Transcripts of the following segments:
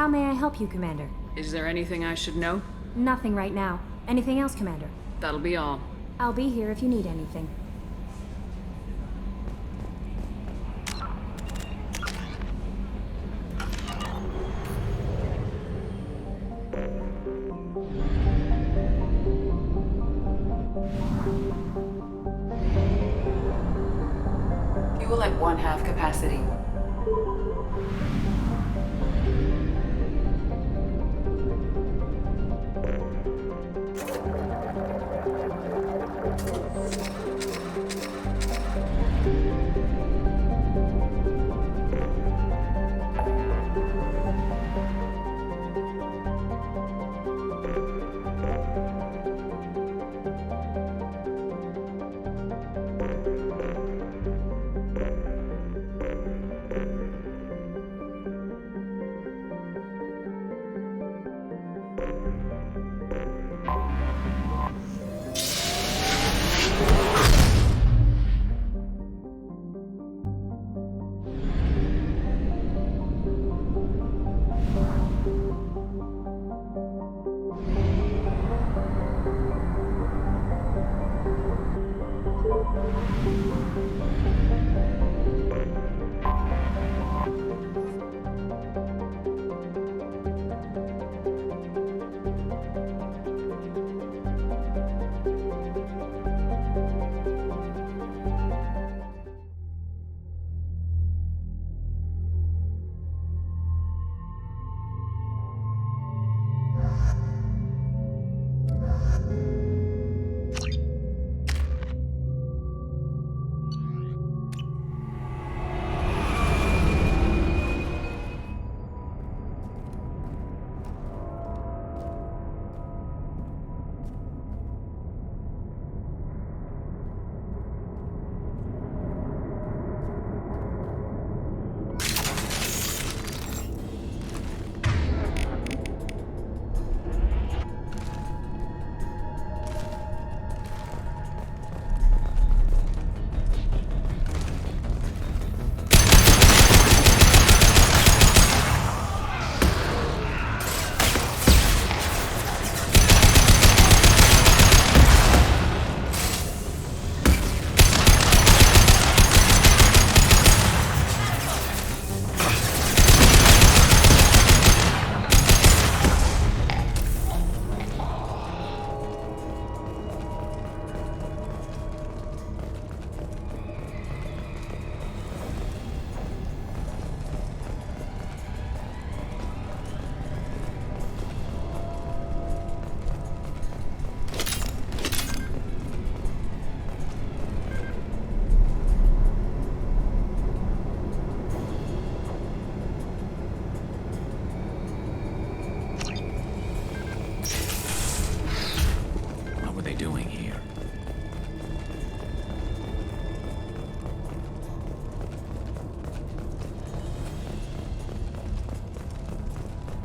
How may I help you, Commander? Is there anything I should know? Nothing right now. Anything else, Commander? That'll be all. I'll be here if you need anything. Fuel at 1/2 capacity.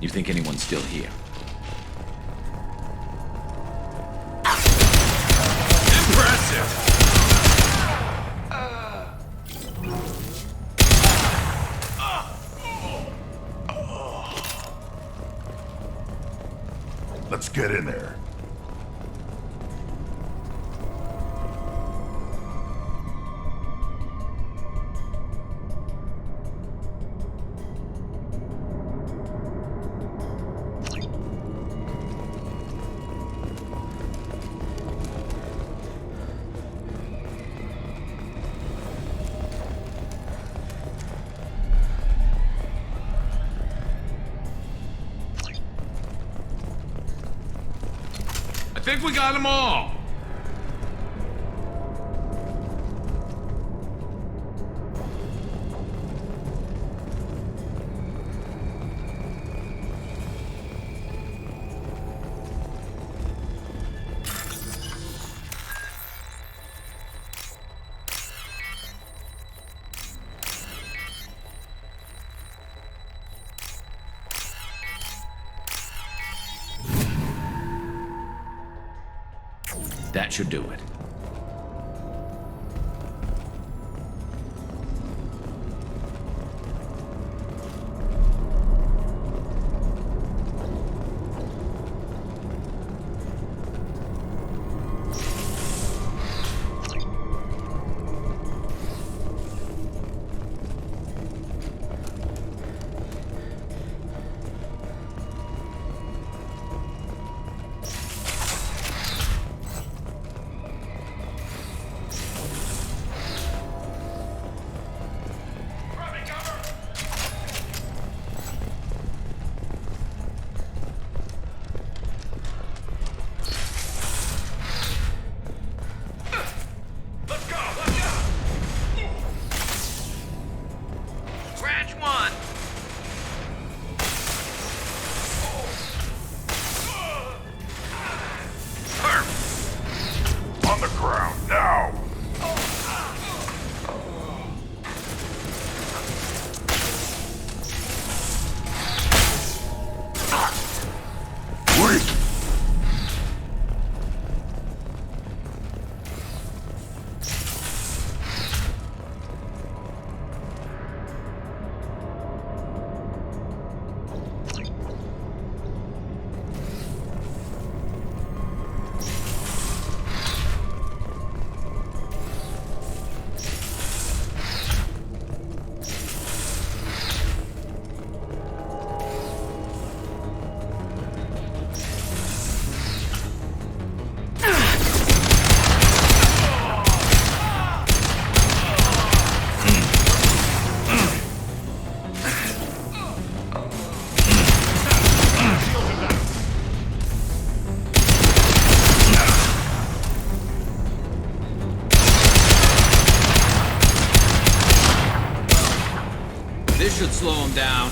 You think anyone's still here? Impressive! Let's get in there. I think we got them all. That should do it. should slow him down.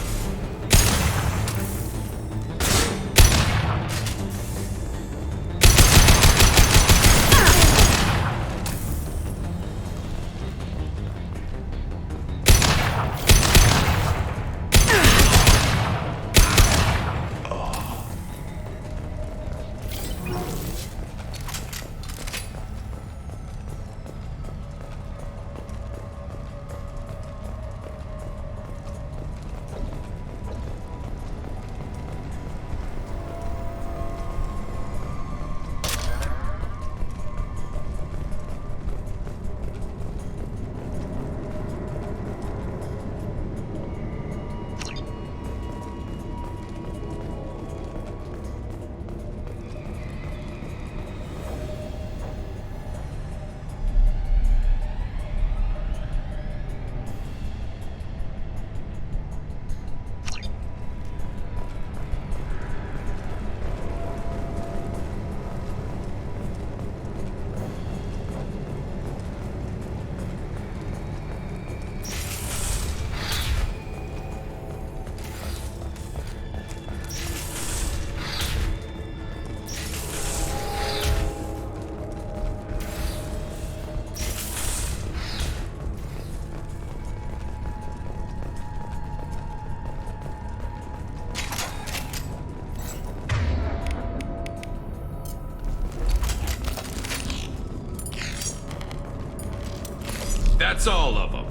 That's all of them.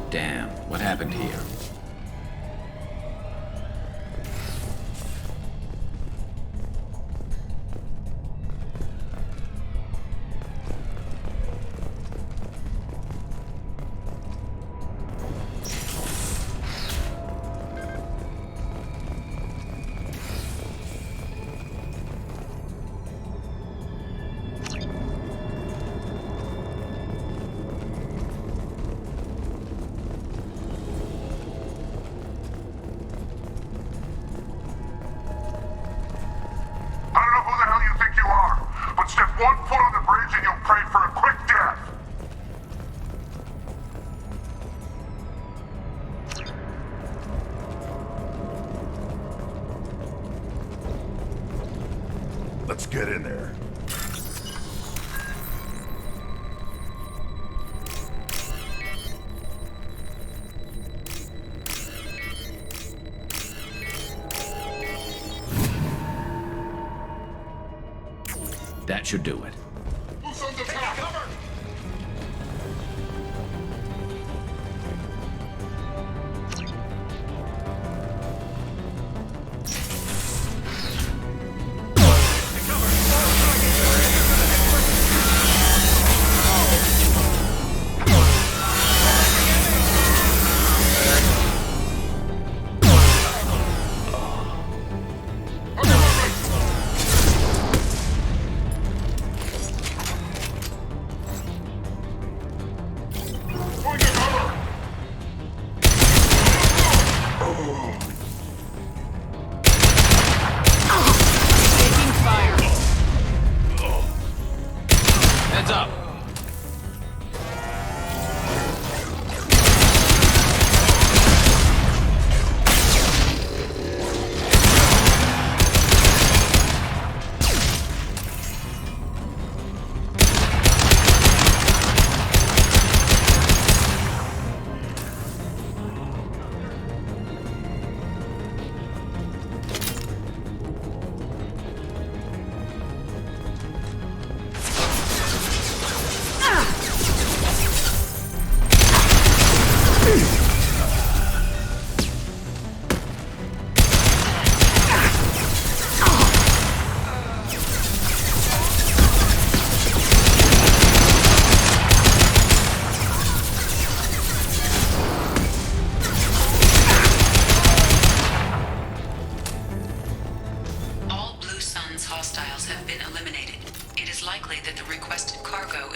Damn, what happened here? One foot on the bridge and you'll pray for a quick death. Let's get in there. That should do it. Who's on the top? Cover!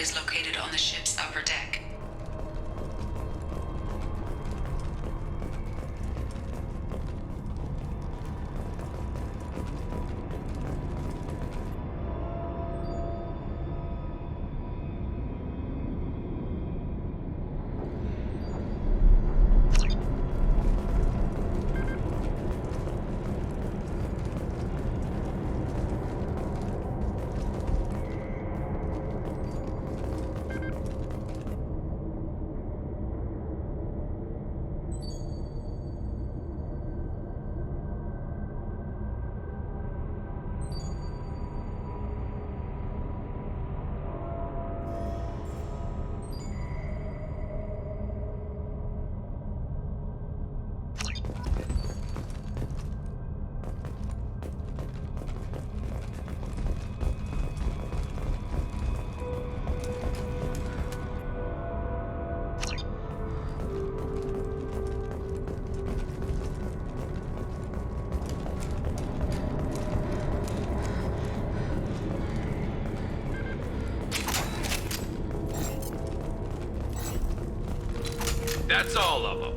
is located on the ship's upper deck. That's all of them.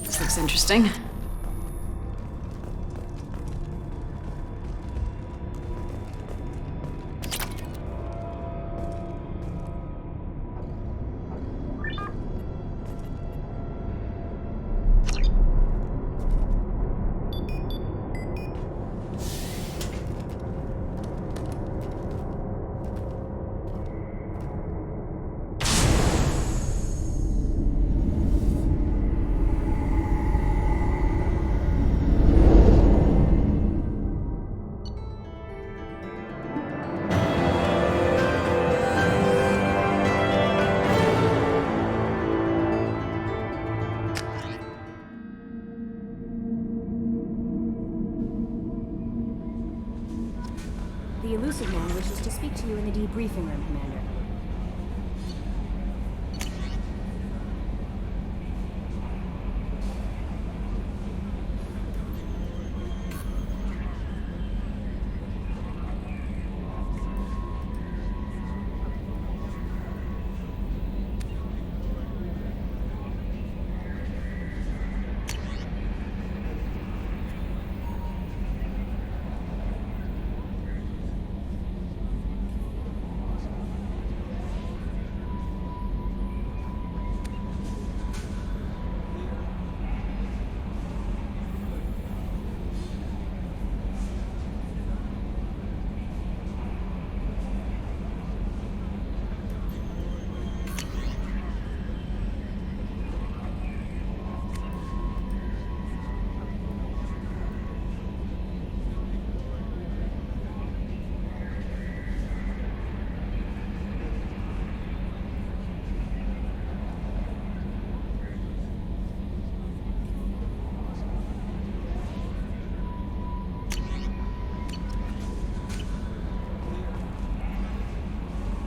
This looks interesting. The elusive man wishes to speak to you in the debriefing room, Commander.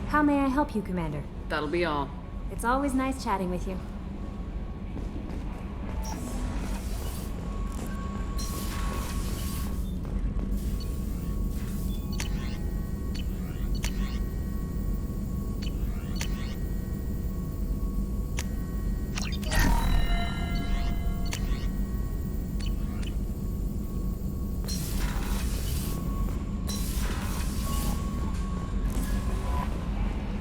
How may I help you, Commander? That'll be all. It's always nice chatting with you.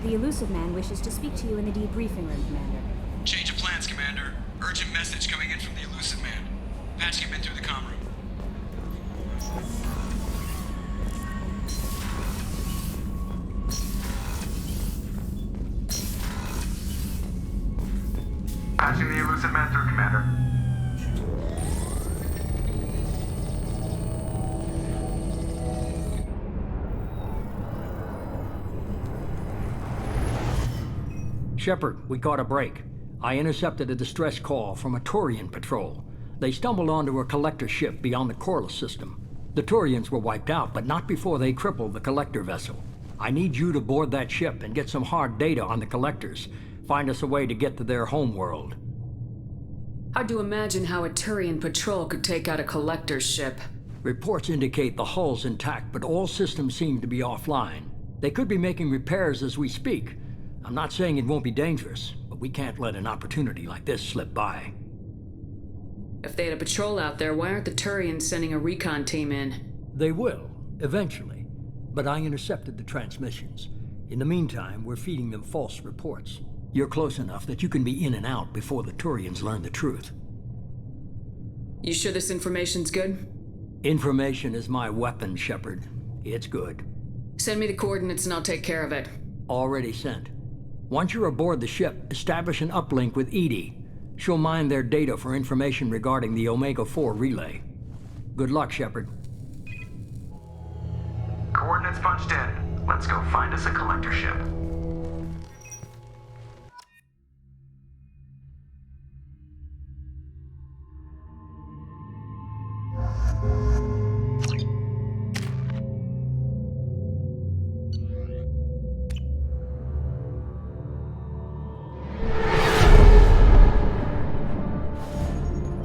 The elusive man wishes to speak to you in the debriefing room, Commander. Change of plans, Commander. Urgent message coming in from the elusive man. Patching him in through the comm room. Patching the elusive man through, Commander. Shepard, we caught a break. I intercepted a distress call from a Turian patrol. They stumbled onto a collector ship beyond the Corliss system. The Turians were wiped out, but not before they crippled the collector vessel. I need you to board that ship and get some hard data on the collectors. Find us a way to get to their homeworld. Hard to imagine how a Turian patrol could take out a collector's ship. Reports indicate the hull's intact, but all systems seem to be offline. They could be making repairs as we speak. I'm not saying it won't be dangerous, but we can't let an opportunity like this slip by. If they had a patrol out there, why aren't the Turians sending a recon team in? They will, eventually. But I intercepted the transmissions. In the meantime, we're feeding them false reports. You're close enough that you can be in and out before the Turians learn the truth. You sure this information's good? Information is my weapon, Shepard. It's good. Send me the coordinates and I'll take care of it. Already sent. Once you're aboard the ship, establish an uplink with Edie. She'll mine their data for information regarding the Omega-4 relay. Good luck, Shepard. Coordinates punched in. Let's go find us a collector ship.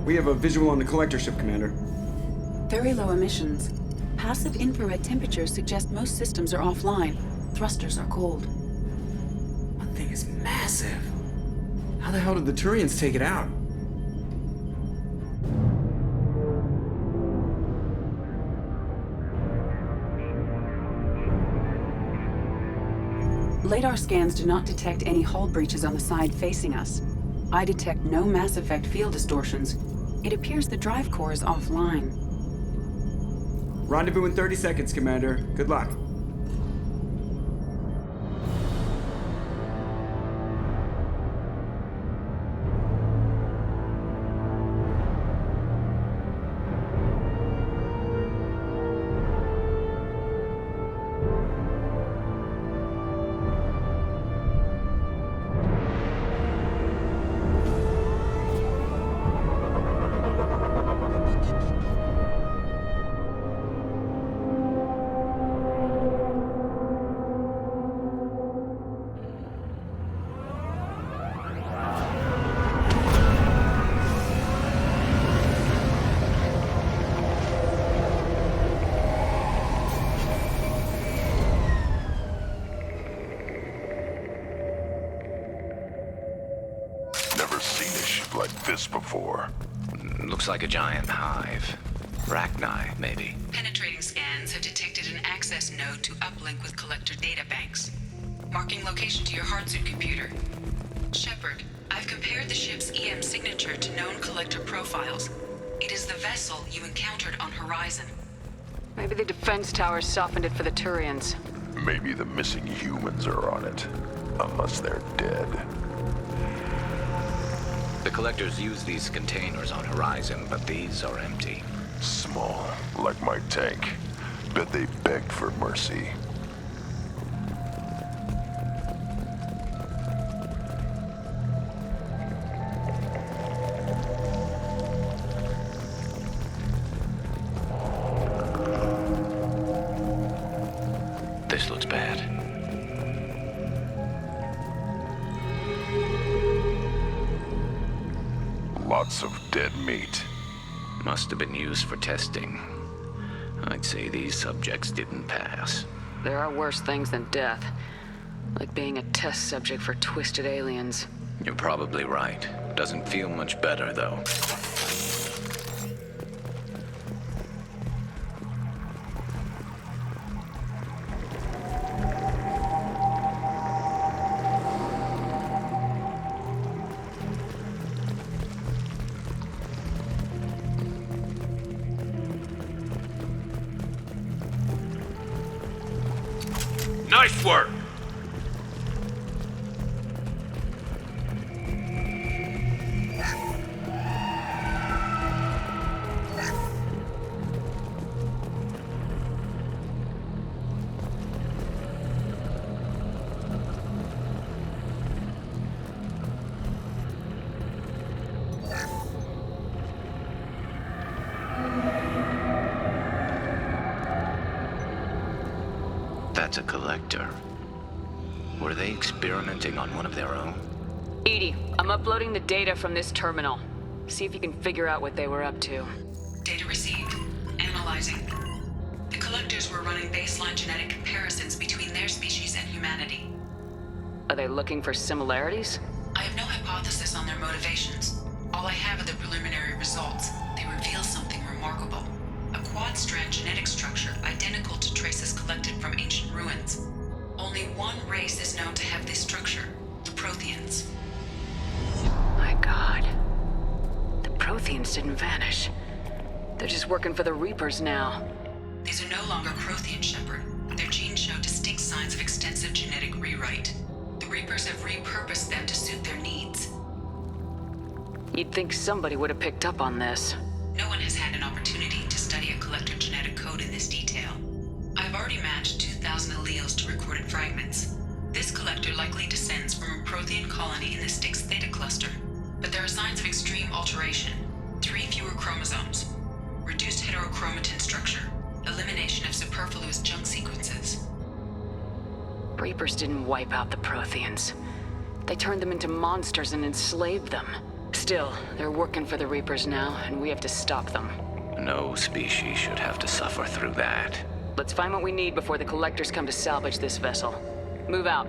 We have a visual on the collector ship, Commander. Very low emissions. Passive infrared temperatures suggest most systems are offline. Thrusters are cold. That thing is massive. How the hell did the Turians take it out? Radar scans do not detect any hull breaches on the side facing us. I detect no mass effect field distortions. It appears the drive core is offline. Rendezvous in 30 seconds, Commander. Good luck. Before. Looks like a giant hive. Rachni, maybe. Penetrating scans have detected an access node to uplink with collector data banks. Marking location to your hardsuit computer. Shepard, I've compared the ship's EM signature to known collector profiles. It is the vessel you encountered on Horizon. Maybe the defense towers softened it for the Turians. Maybe the missing humans are on it. Unless they're dead. The collectors use these containers on Horizon, but these are empty. Small, like my tank. Bet they begged for mercy. This looks bad. Lots of dead meat. Must have been used for testing. I'd say these subjects didn't pass. There are worse things than death. Like being a test subject for twisted aliens. You're probably right. Doesn't feel much better, though. Nice work! That's a collector. Were they experimenting on one of their own? Edie, I'm uploading the data from this terminal. See if you can figure out what they were up to. Data received. Analyzing. The collectors were running baseline genetic comparisons between their species and humanity. Are they looking for similarities? I have no hypothesis on their motivations. All I have are the preliminary results. They reveal something remarkable. A quad-strand genetic structure identical to traces collected from ancient ruins. Only one race is known to have this structure, the Protheans. My God. The Protheans didn't vanish. They're just working for the Reapers now. These are no longer Prothean, Shepard. Their genes show distinct signs of extensive genetic rewrite. The Reapers have repurposed them to suit their needs. You'd think somebody would have picked up on this. No one has had an opportunity to study a collector genetic code in this detail. I've already matched 2,000 alleles to recorded fragments. This collector likely descends from a Prothean colony in the Styx Theta cluster, but there are signs of extreme alteration. 3 fewer chromosomes, reduced heterochromatin structure, elimination of superfluous junk sequences. Reapers didn't wipe out the Protheans. They turned them into monsters and enslaved them. Still, they're working for the Reapers now, and we have to stop them. No species should have to suffer through that. Let's find what we need before the collectors come to salvage this vessel. Move out.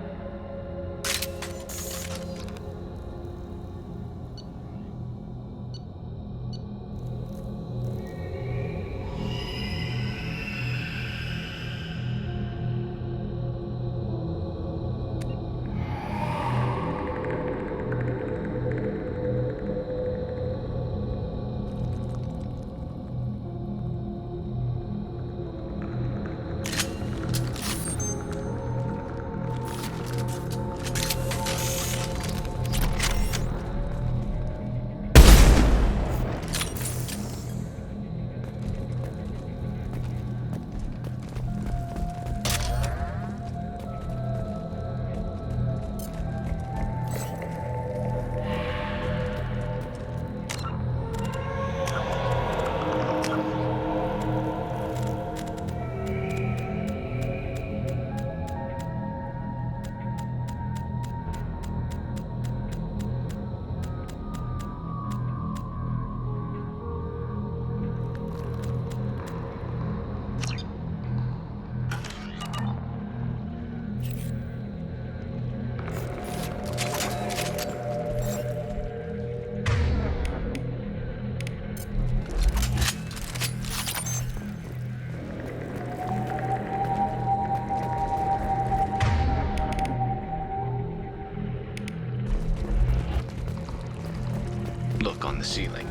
Look on the ceiling.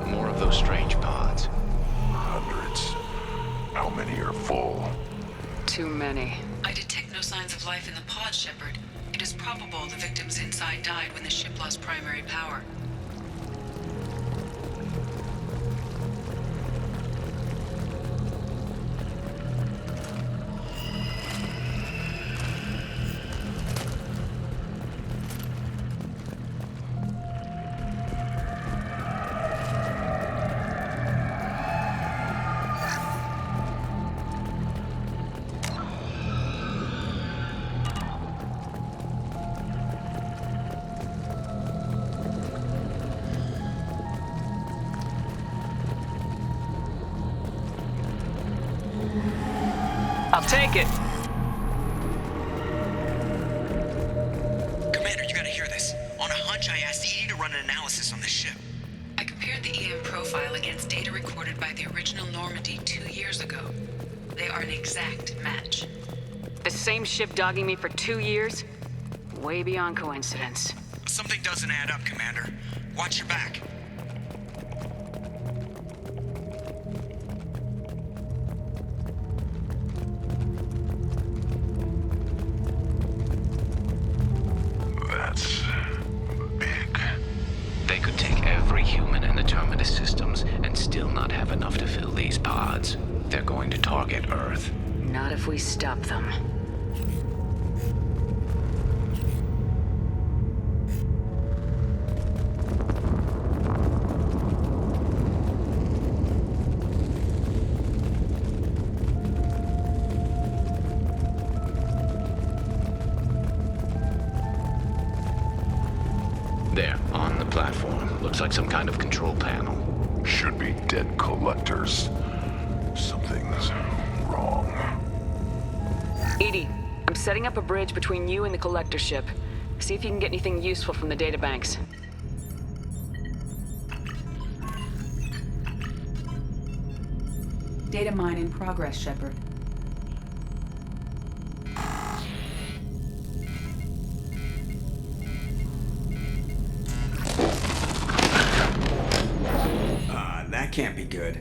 More of those strange pods. Hundreds. How many are full? Too many. I detect no signs of life in the pod, Shepard. It is probable the victims inside died when the ship lost primary power. I'll take it. Commander, you gotta hear this. On a hunch, I asked Edie to run an analysis on this ship. I compared the EM profile against data recorded by the original Normandy 2 years ago. They are an exact match. The same ship dogging me for 2 years? Way beyond coincidence. Something doesn't add up, Commander. Watch your back. That's big. They could take every human in the Terminus systems and still not have enough to fill these pods. They're going to target Earth. Not if we stop them. There, on the platform. Looks like some kind of control panel. Should be dead collectors. Something's wrong. Edie, I'm setting up a bridge between you and the collector ship. See if you can get anything useful from the databanks. Data mine in progress, Shepard. That can't be good.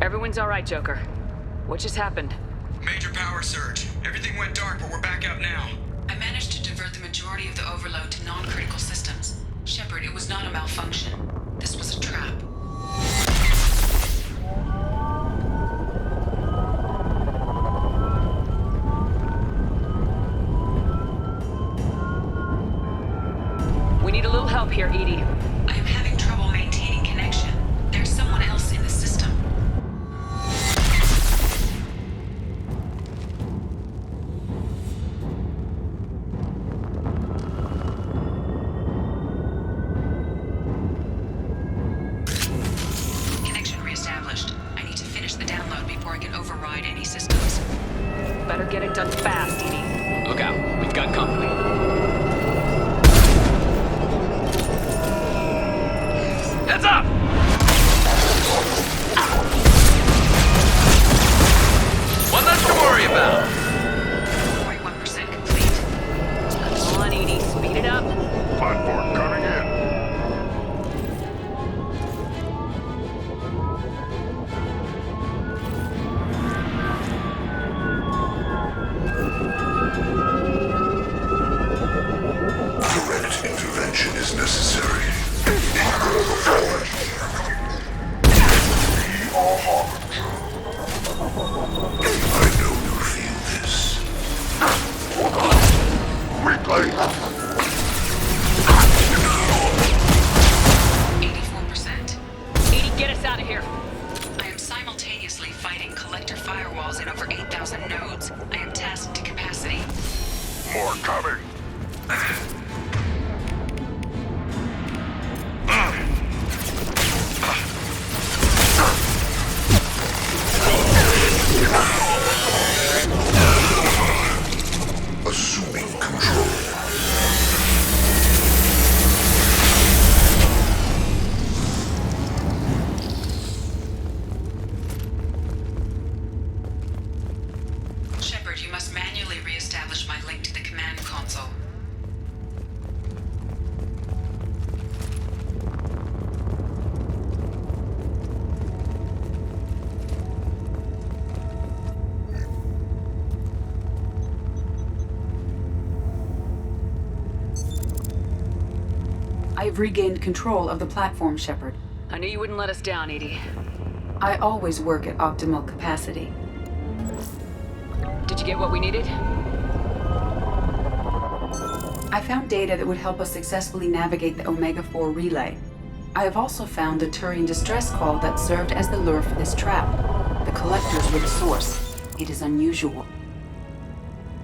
Everyone's all right, Joker. What just happened? Major power surge. Everything went dark, but we're back up now. I managed to divert the majority of the overload to non-critical systems. Shepard, it was not a malfunction. This was a trap. We need a little help here, Edie. I am having trouble maintaining connection. There's someone else in the system. Connection reestablished. I need to finish the download before I can override any systems. Better get it done fast, Edie. Look out, we've got company. Heads up! One less to worry about. 41% complete. Come on, Edie, speed it up. Platform coming in. Direct intervention is necessary. I know you feel this. Weakling. 84%. Edie, get us out of here. I am simultaneously fighting collector firewalls in over 8,000 nodes. I am tasked to capacity. More coming. Assuming control. Shepard, you must manually re-establish my link to the command console. I have regained control of the platform, Shepard. I knew you wouldn't let us down, Edie. I always work at optimal capacity. Did you get what we needed? I found data that would help us successfully navigate the Omega-4 relay. I have also found a Turian distress call that served as the lure for this trap. The collectors were the source. It is unusual.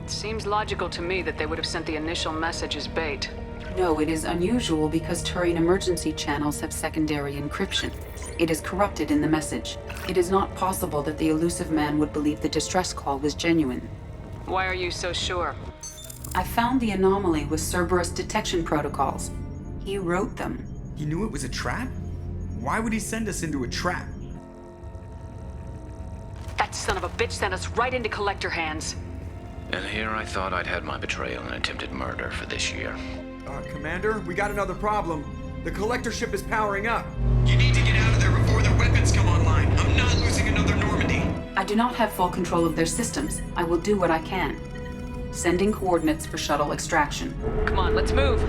It seems logical to me that they would have sent the initial message as bait. No, it is unusual because Turian emergency channels have secondary encryption. It is corrupted in the message. It is not possible that the elusive man would believe the distress call was genuine. Why are you so sure? I found the anomaly with Cerberus detection protocols. He wrote them. He knew it was a trap? Why would he send us into a trap? That son of a bitch sent us right into collector hands. And here I thought I'd had my betrayal and attempted murder for this year. Commander, we got another problem. The collector ship is powering up. You need to get out of there before their weapons come online. I'm not losing another Normandy. I do not have full control of their systems. I will do what I can. Sending coordinates for shuttle extraction. Come on, let's move.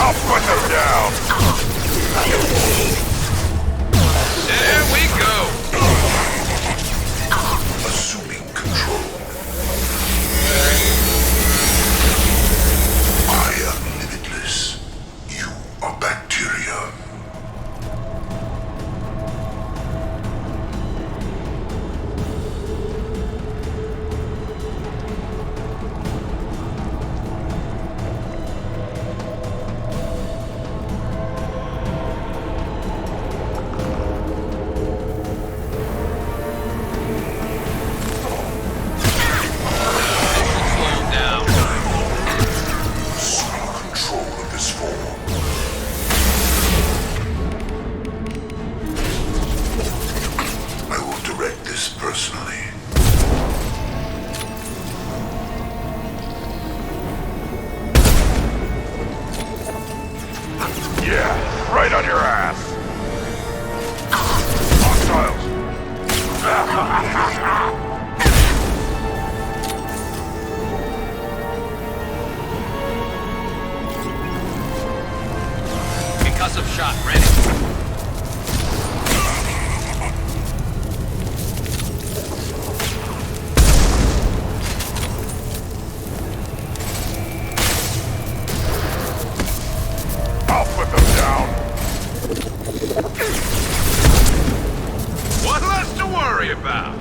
I'll put them down! There we go! Assuming control. I am limitless. You are bacteria. Right on your ass! Hostiles! Concussive shot ready. I'll put them down! One less to worry about.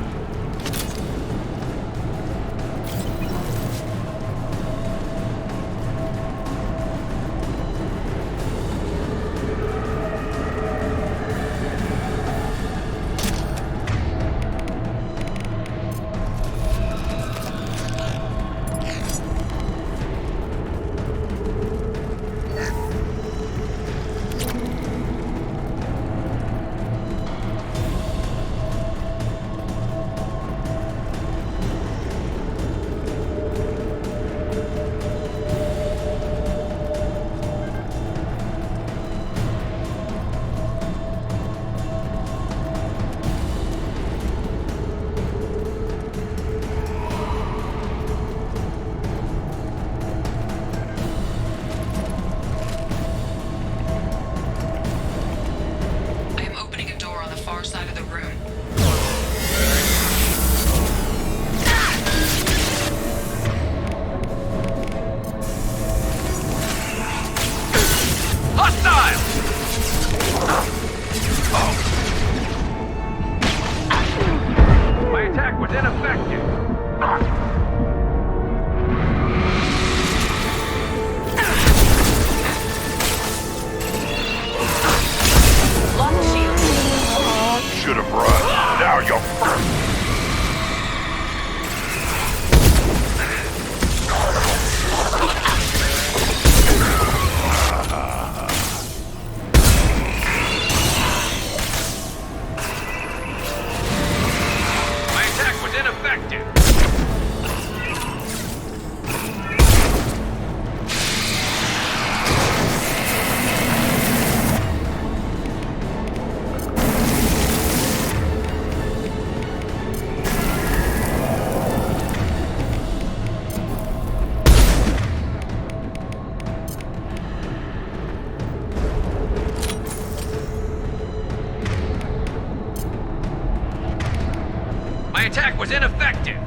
My attack was ineffective!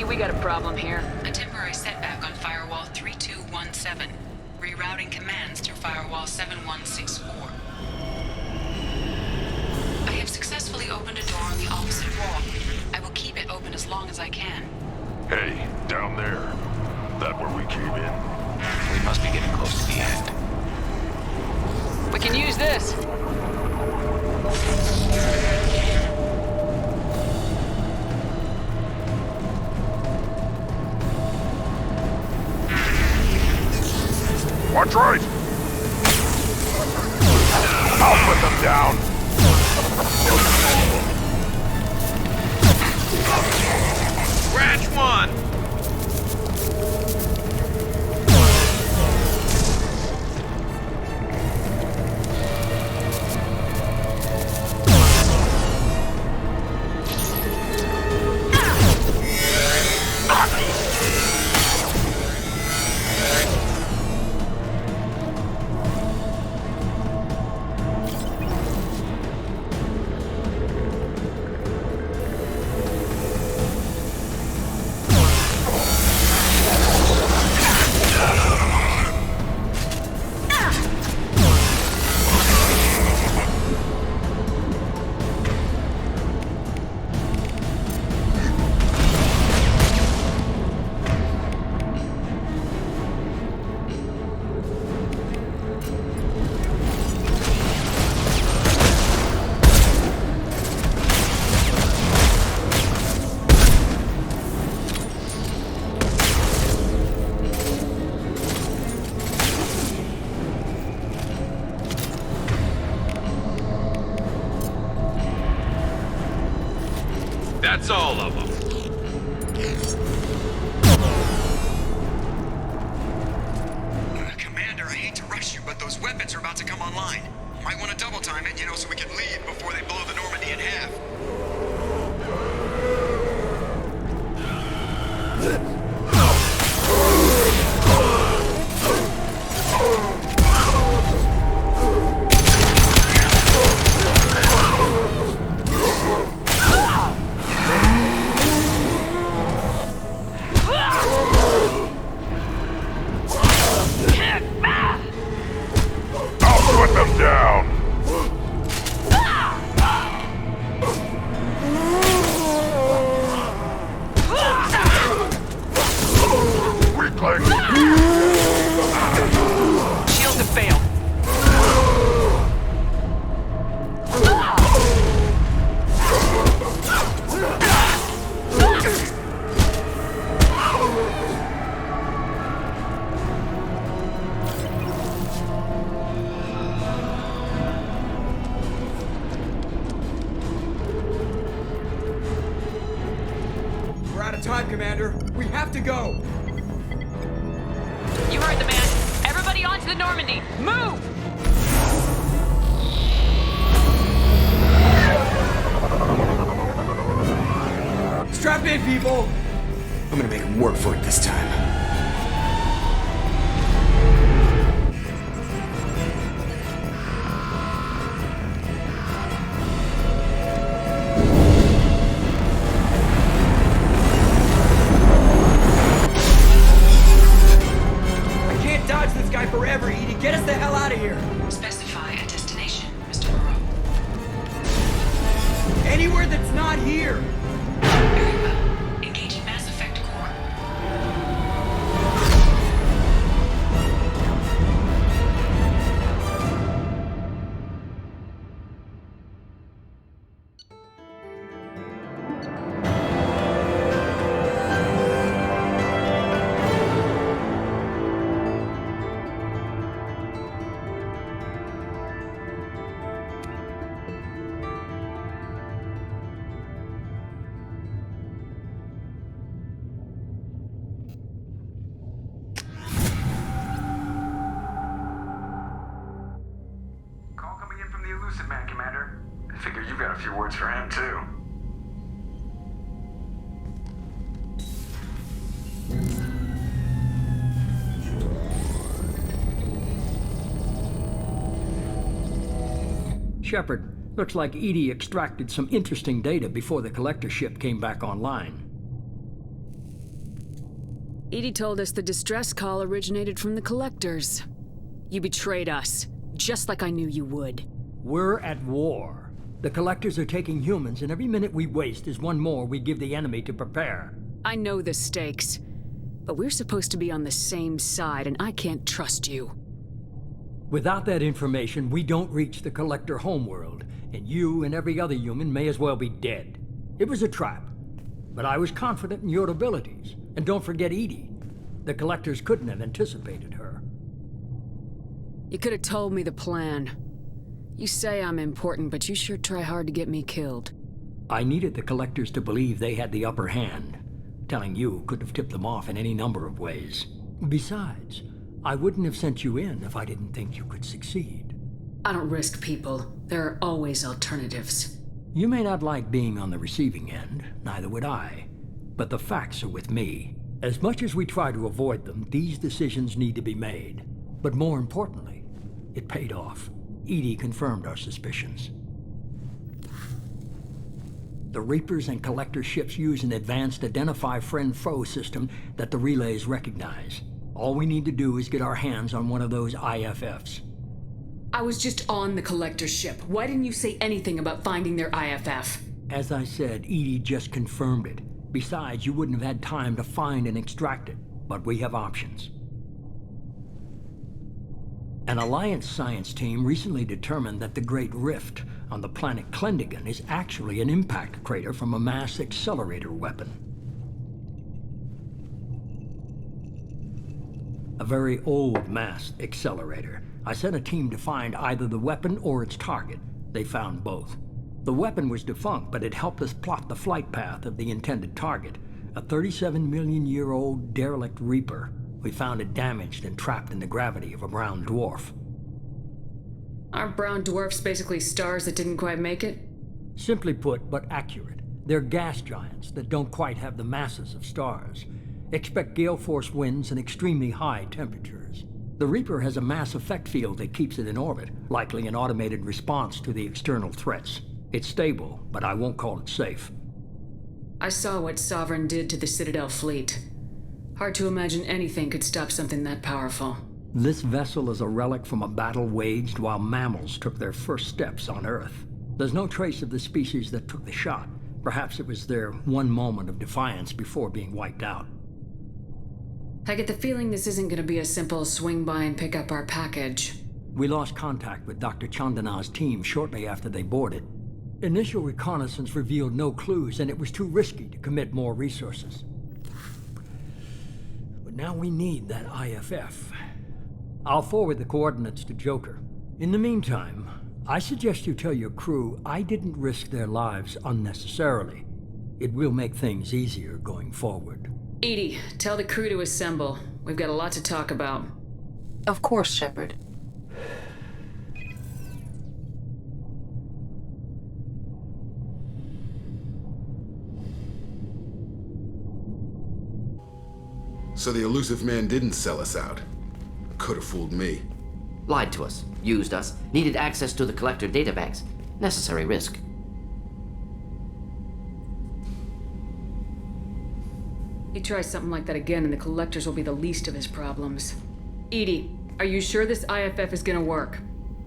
We got a problem here. A temporary setback on Firewall 3217. Rerouting commands through Firewall 7164. I have successfully opened a door on the opposite wall. long as I can. Hey, down there. That where we came in? We must be getting close to the end. We can use this. Watch right! I'll put them down! Branch one! That's all of them. Commander, I hate to rush you, but those weapons are about to come online. Might want to double time it, so we can leave before they blow the Normandy in half. Put them down! Weakling! Shields have failed. Time, Commander. We have to go. You heard the man. Everybody onto the Normandy. Move! Strap in, people. I'm gonna make them work for it this time. Forever, Edie. Get us the hell out of here. Specify a destination, Mr. Moreau. Anywhere that's not here. Very well. Engaging Mass Effect core. Man, Commander. I figure you've got a few words for him, too. Shepard, looks like Edie extracted some interesting data before the collector ship came back online. Edie told us the distress call originated from the collectors. You betrayed us, just like I knew you would. We're at war. The Collectors are taking humans, and every minute we waste is one more we give the enemy to prepare. I know the stakes, but we're supposed to be on the same side, and I can't trust you. Without that information, we don't reach the Collector homeworld, and you and every other human may as well be dead. It was a trap, but I was confident in your abilities. And don't forget Edie. The Collectors couldn't have anticipated her. You could have told me the plan. You say I'm important, but you sure try hard to get me killed. I needed the Collectors to believe they had the upper hand. Telling you could have tipped them off in any number of ways. Besides, I wouldn't have sent you in if I didn't think you could succeed. I don't risk people. There are always alternatives. You may not like being on the receiving end, neither would I. But the facts are with me. As much as we try to avoid them, these decisions need to be made. But more importantly, it paid off. Edie confirmed our suspicions. The Reapers and Collector ships use an advanced Identify Friend-Foe system that the relays recognize. All we need to do is get our hands on one of those IFFs. I was just on the Collector ship. Why didn't you say anything about finding their IFF? As I said, Edie just confirmed it. Besides, you wouldn't have had time to find and extract it. But we have options. An Alliance science team recently determined that the Great Rift on the planet Klendigan is actually an impact crater from a mass accelerator weapon. A very old mass accelerator. I sent a team to find either the weapon or its target. They found both. The weapon was defunct, but it helped us plot the flight path of the intended target, a 37-million-year-old derelict Reaper. We found it damaged and trapped in the gravity of a brown dwarf. Aren't brown dwarfs basically stars that didn't quite make it? Simply put, but accurate. They're gas giants that don't quite have the masses of stars. Expect gale force winds and extremely high temperatures. The Reaper has a mass effect field that keeps it in orbit, likely an automated response to the external threats. It's stable, but I won't call it safe. I saw what Sovereign did to the Citadel fleet. Hard to imagine anything could stop something that powerful. This vessel is a relic from a battle waged while mammals took their first steps on Earth. There's no trace of the species that took the shot. Perhaps it was their one moment of defiance before being wiped out. I get the feeling this isn't going to be a simple swing by and pick up our package. We lost contact with Dr. Chandana's team shortly after they boarded. Initial reconnaissance revealed no clues, and it was too risky to commit more resources. But now we need that IFF. I'll forward the coordinates to Joker. In the meantime, I suggest you tell your crew I didn't risk their lives unnecessarily. It will make things easier going forward. Edie, tell the crew to assemble. We've got a lot to talk about. Of course, Shepard. So the elusive man didn't sell us out. Could have fooled me. Lied to us, used us, needed access to the Collector databanks. Necessary risk. He tries something like that again and the Collectors will be the least of his problems. Edie, are you sure this IFF is gonna work?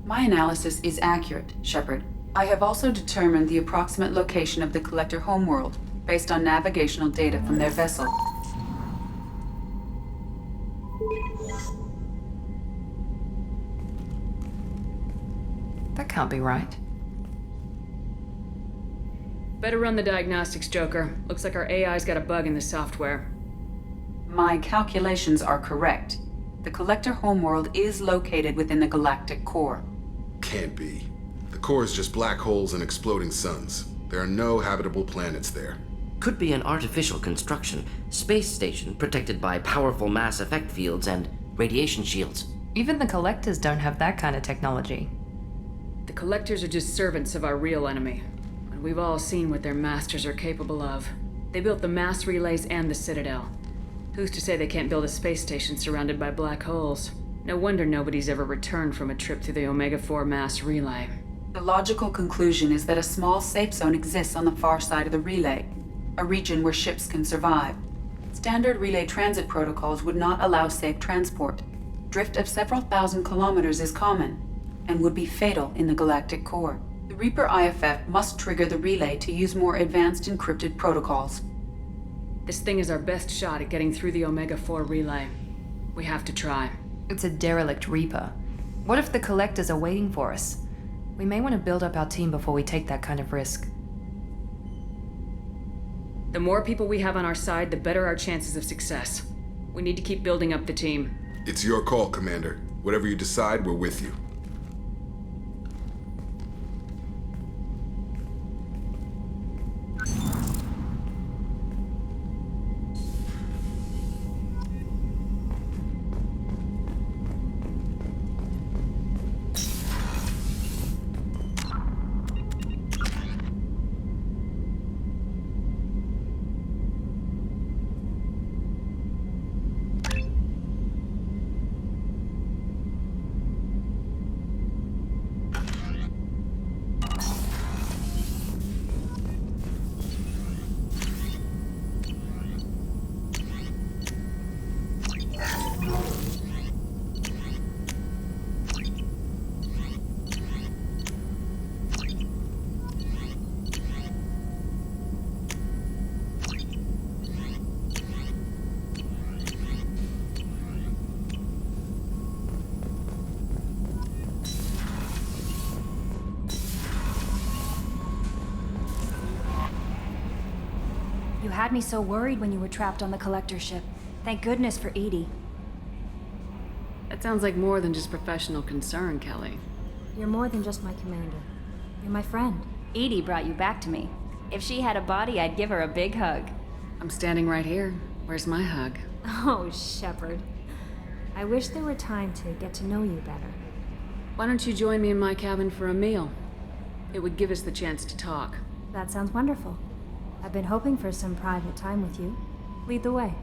My analysis is accurate, Shepard. I have also determined the approximate location of the Collector homeworld, based on navigational data from their vessel. That can't be right. Better run the diagnostics, Joker. Looks like our AI's got a bug in the software. My calculations are correct. The Collector homeworld is located within the galactic core. Can't be. The core is just black holes and exploding suns. There are no habitable planets there. Could be an artificial construction, space station protected by powerful mass effect fields and radiation shields. Even the Collectors don't have that kind of technology. The Collectors are just servants of our real enemy. And we've all seen what their masters are capable of. They built the mass relays and the Citadel. Who's to say they can't build a space station surrounded by black holes? No wonder nobody's ever returned from a trip through the Omega-4 mass relay. The logical conclusion is that a small safe zone exists on the far side of the relay, a region where ships can survive. Standard relay transit protocols would not allow safe transport. Drift of several thousand kilometers is common, and would be fatal in the galactic core. The Reaper IFF must trigger the relay to use more advanced encrypted protocols. This thing is our best shot at getting through the Omega-4 relay. We have to try. It's a derelict Reaper. What if the Collectors are waiting for us? We may want to build up our team before we take that kind of risk. The more people we have on our side, the better our chances of success. We need to keep building up the team. It's your call, Commander. Whatever you decide, we're with you. You had me so worried when you were trapped on the Collector ship. Thank goodness for Edie. That sounds like more than just professional concern, Kelly. You're more than just my commander. You're my friend. Edie brought you back to me. If she had a body, I'd give her a big hug. I'm standing right here. Where's my hug? Oh, Shepard. I wish there were time to get to know you better. Why don't you join me in my cabin for a meal? It would give us the chance to talk. That sounds wonderful. I've been hoping for some private time with you. Lead the way.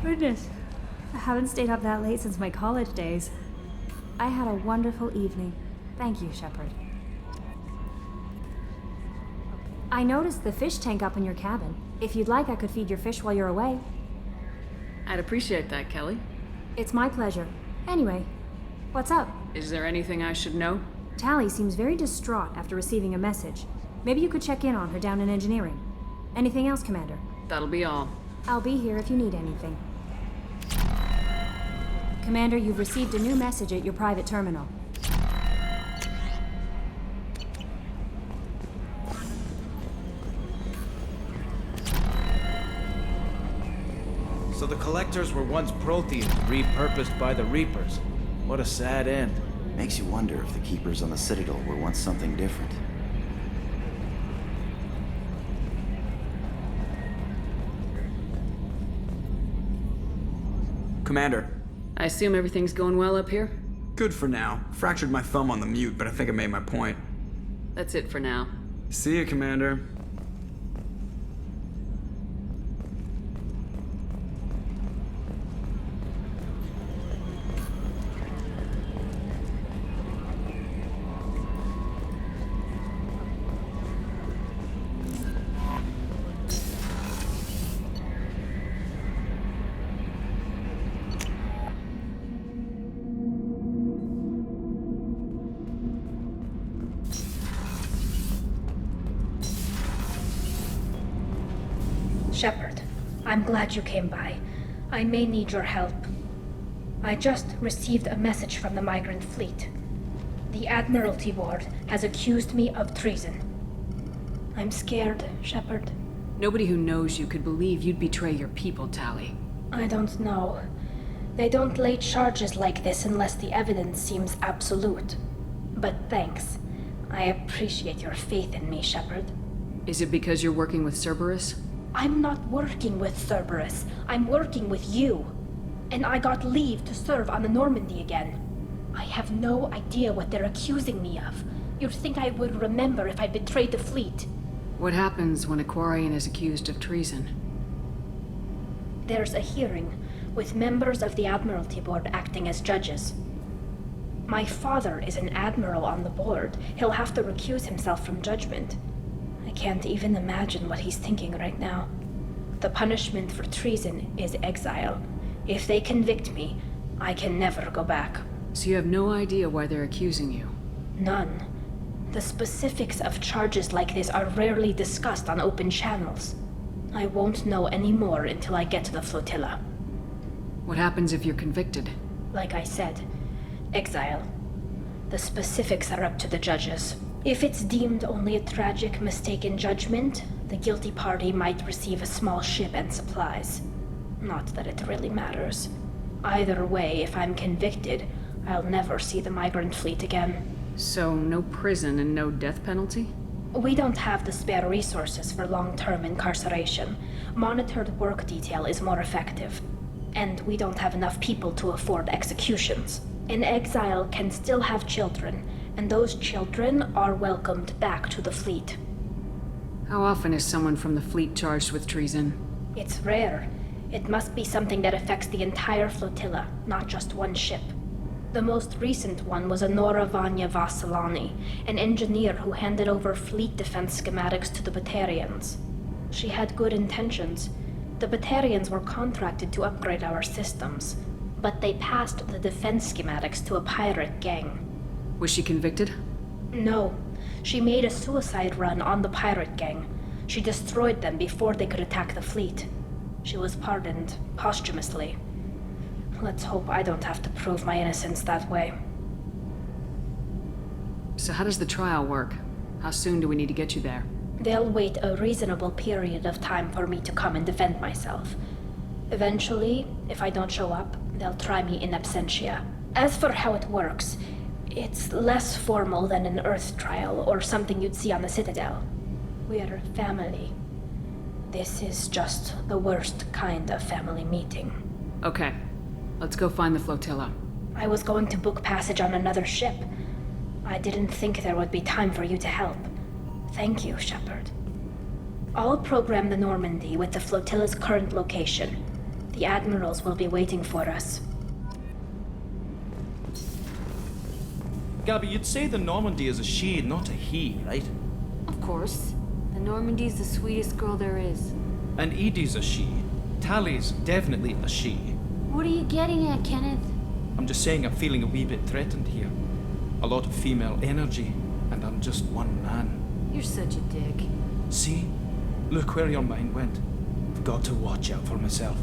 Goodness, I haven't stayed up that late since my college days. I had a wonderful evening. Thank you, Shepard. I noticed the fish tank up in your cabin. If you'd like, I could feed your fish while you're away. I'd appreciate that, Kelly. It's my pleasure. Anyway, what's up? Is there anything I should know? Tally seems very distraught after receiving a message. Maybe you could check in on her down in engineering. Anything else, Commander? That'll be all. I'll be here if you need anything. Commander, you've received a new message at your private terminal. So the Collectors were once Protheans, repurposed by the Reapers. What a sad end. Makes you wonder if the Keepers on the Citadel were once something different. Commander. I assume everything's going well up here? Good for now. Fractured my thumb on the mute, but I think I made my point. That's it for now. See you, Commander. Shepard, I'm glad you came by. I may need your help. I just received a message from the migrant fleet. The Admiralty Board has accused me of treason. I'm scared, Shepard. Nobody who knows you could believe you'd betray your people, Tally. I don't know. They don't lay charges like this unless the evidence seems absolute. But thanks. I appreciate your faith in me, Shepard. Is it because you're working with Cerberus? I'm not working with Cerberus. I'm working with you. And I got leave to serve on the Normandy again. I have no idea what they're accusing me of. You'd think I would remember if I betrayed the fleet. What happens when a Quarian is accused of treason? There's a hearing, with members of the Admiralty Board acting as judges. My father is an admiral on the board. He'll have to recuse himself from judgment. I can't even imagine what he's thinking right now. The punishment for treason is exile. If they convict me, I can never go back. So you have no idea why they're accusing you? None. The specifics of charges like this are rarely discussed on open channels. I won't know any more until I get to the flotilla. What happens if you're convicted? Like I said, exile. The specifics are up to the judges. If it's deemed only a tragic mistake in judgment, the guilty party might receive a small ship and supplies. Not that it really matters. Either way, if I'm convicted, I'll never see the migrant fleet again. So, no prison and no death penalty? We don't have the spare resources for long-term incarceration. Monitored work detail is more effective. And we don't have enough people to afford executions. An exile can still have children, and those children are welcomed back to the fleet. How often is someone from the fleet charged with treason? It's rare. It must be something that affects the entire flotilla, not just one ship. The most recent one was Anora Vanya Vassilani, an engineer who handed over fleet defense schematics to the Batarians. She had good intentions. The Batarians were contracted to upgrade our systems, but they passed the defense schematics to a pirate gang. Was she convicted? No. She made a suicide run on the pirate gang. She destroyed them before they could attack the fleet. She was pardoned posthumously. Let's hope I don't have to prove my innocence that way. So how does the trial work? How soon do we need to get you there? They'll wait a reasonable period of time for me to come and defend myself. Eventually, if I don't show up, they'll try me in absentia. As for how it works, it's less formal than an Earth trial or something you'd see on the Citadel. We're family. This is just the worst kind of family meeting. Okay. Let's go find the flotilla. I was going to book passage on another ship. I didn't think there would be time for you to help. Thank you, Shepard. I'll program the Normandy with the flotilla's current location. The admirals will be waiting for us. Gabby, you'd say the Normandy is a she, not a he, right? Of course. The Normandy's the sweetest girl there is. And Edie's a she. Tally's definitely a she. What are you getting at, Kenneth? I'm just saying I'm feeling a wee bit threatened here. A lot of female energy, and I'm just one man. You're such a dick. See? Look where your mind went. I've got to watch out for myself.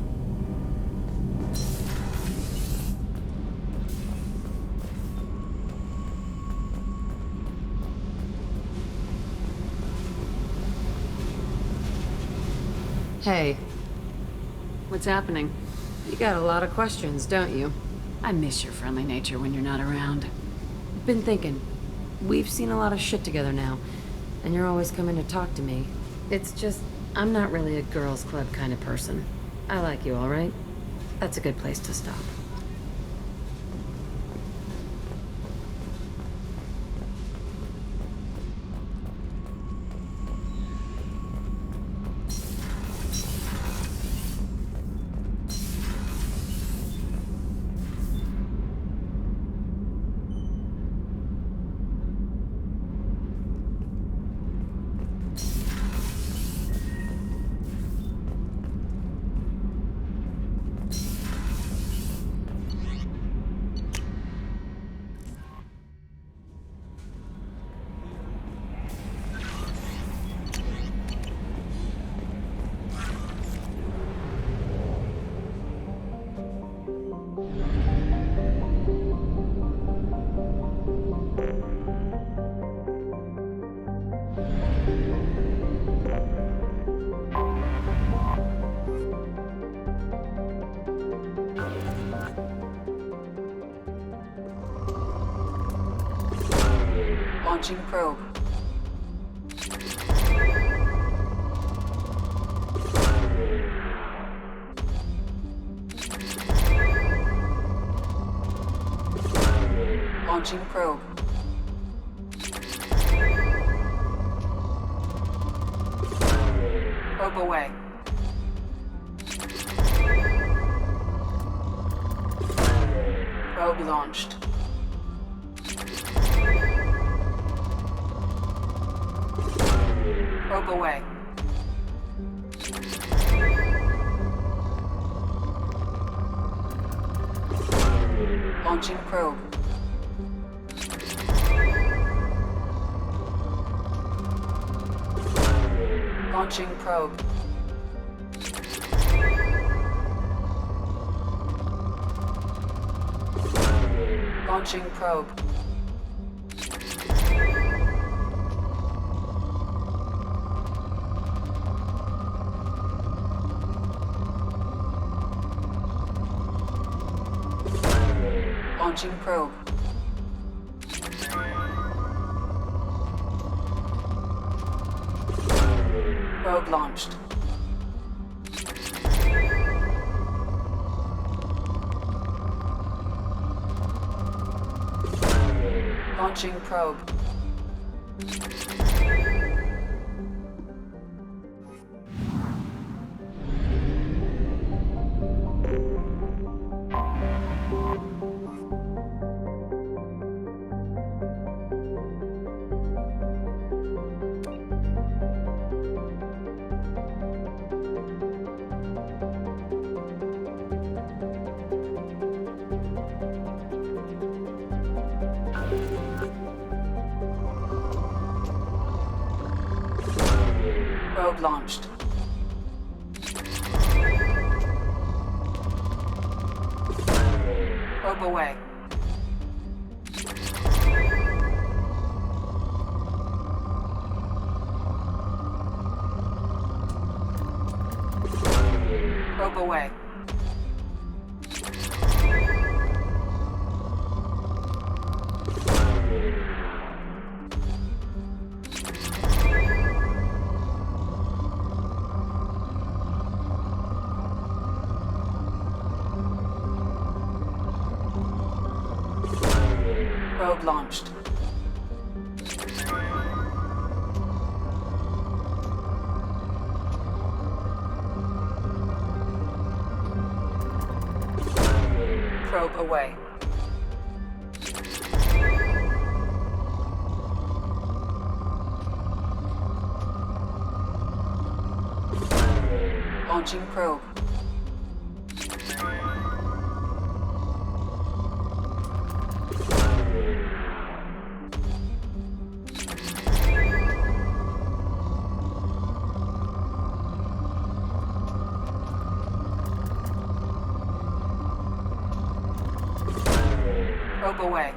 Hey. What's happening? You got a lot of questions, don't you? I miss your friendly nature when you're not around. Been thinking. We've seen a lot of shit together now, and you're always coming to talk to me. It's just, I'm not really a girls' club kind of person. I like you, all right? That's a good place to stop. Launching probe. Launching probe. Probe away. Probe launched. Probe away. Launching probe. Launching probe. Launching probe. Launching probe. Probe launched. Launching probe. Probe launched. Probe away. Probe away. Probe launched. Probe away. Launching probe. Probe away.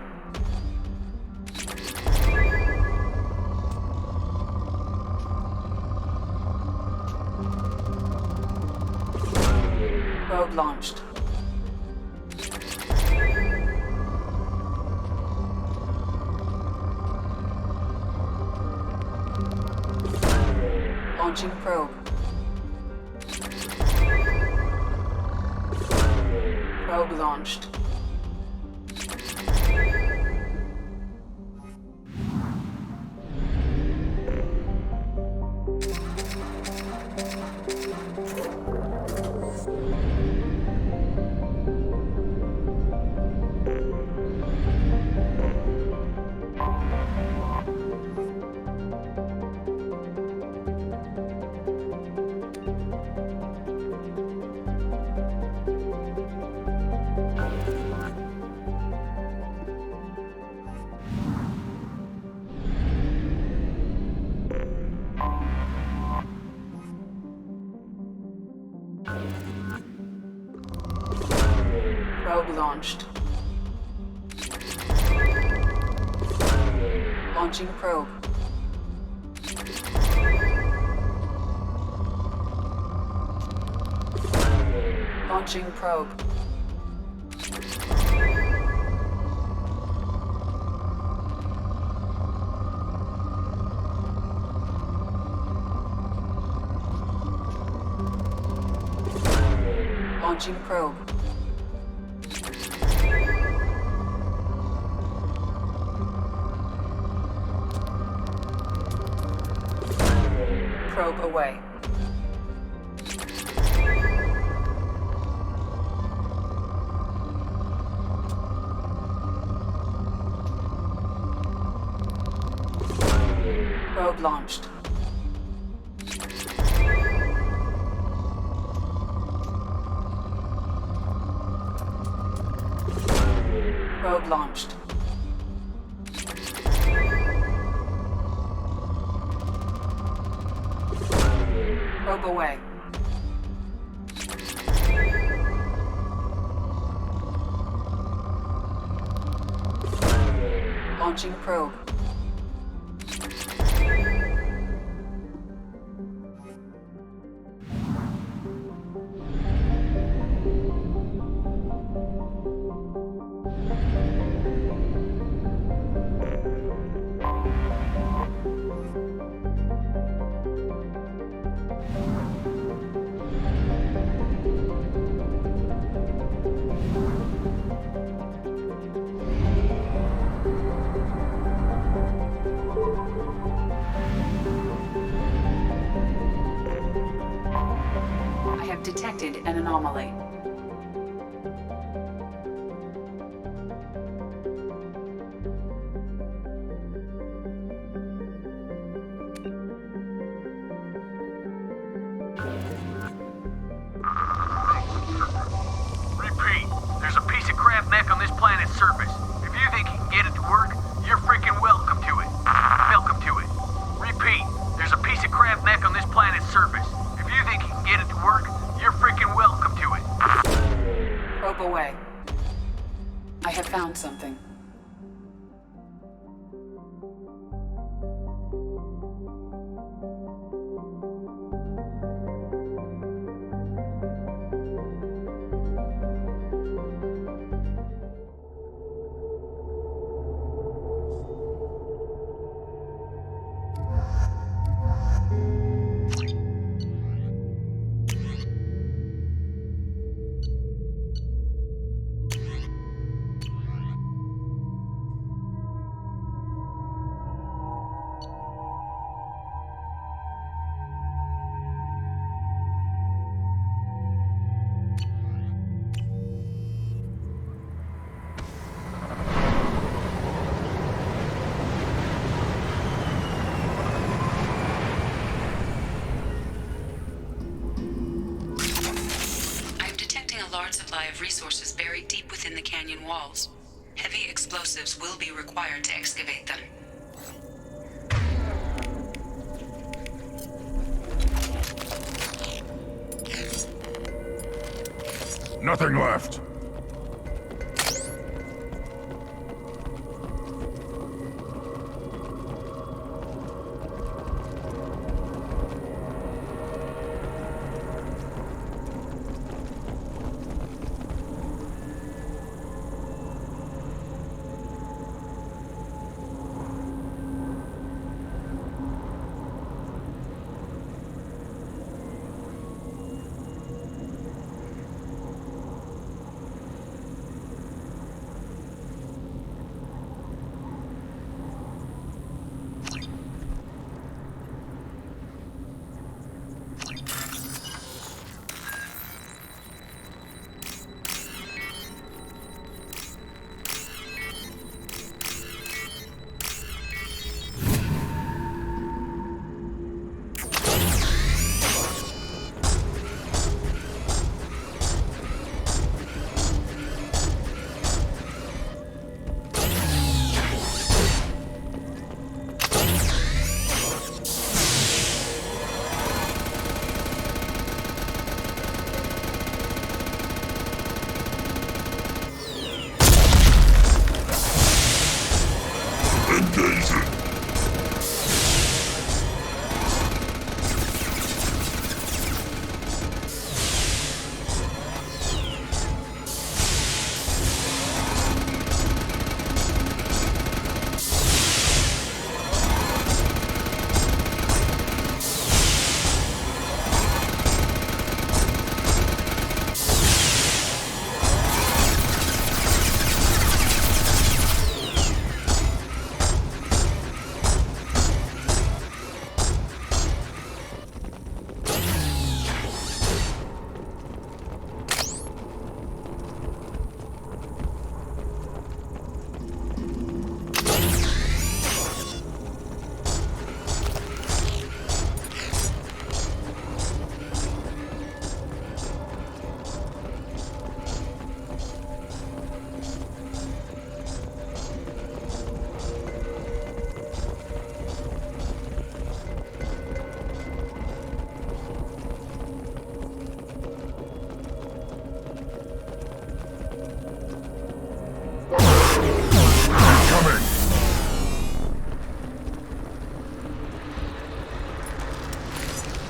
Probe launched. Launching probe. Probe launched. Probe launched. Launching probe. Launching probe. Launching probe. Probe away. Probe launched. Probe launched. Probe away. Launching probe. Detected an anomaly. Repeat, there's a piece of crap mech on this planet's surface. If you think you can get it to work, you're freaking welcome to it. Welcome to it. Repeat, there's a piece of crap mech on this planet's surface. If you think you can get it to work, you're freaking welcome to it. Probe away. I have found something. Of resources buried deep within the canyon walls. Heavy explosives will be required to excavate them. Nothing left.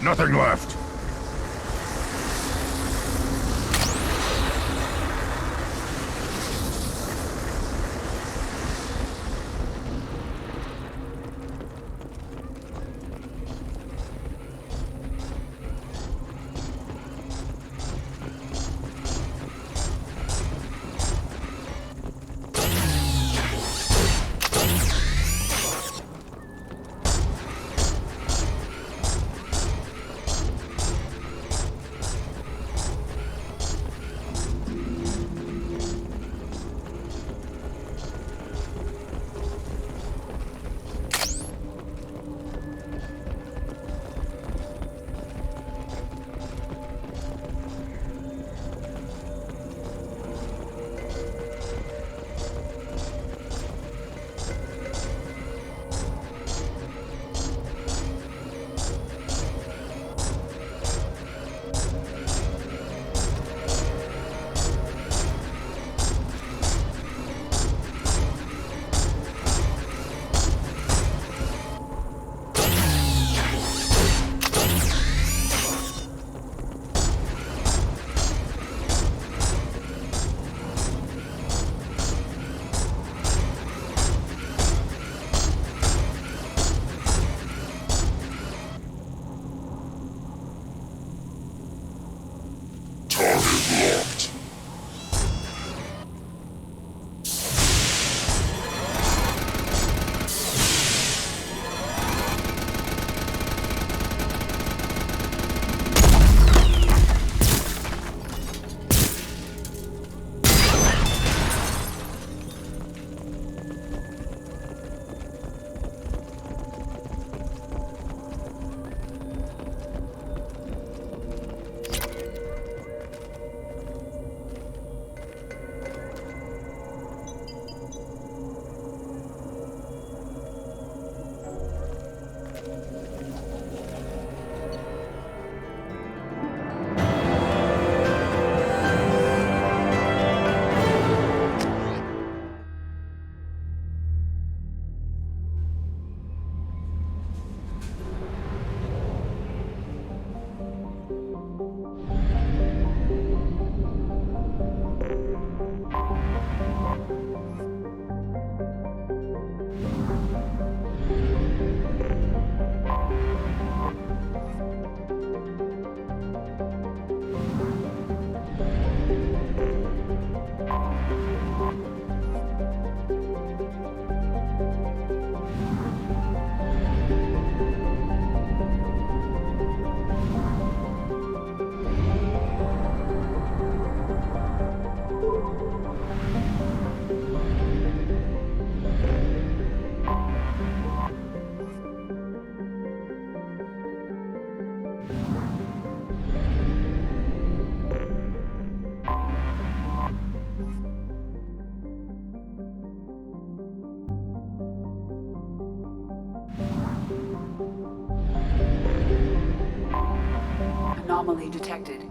Nothing left. Anomaly detected.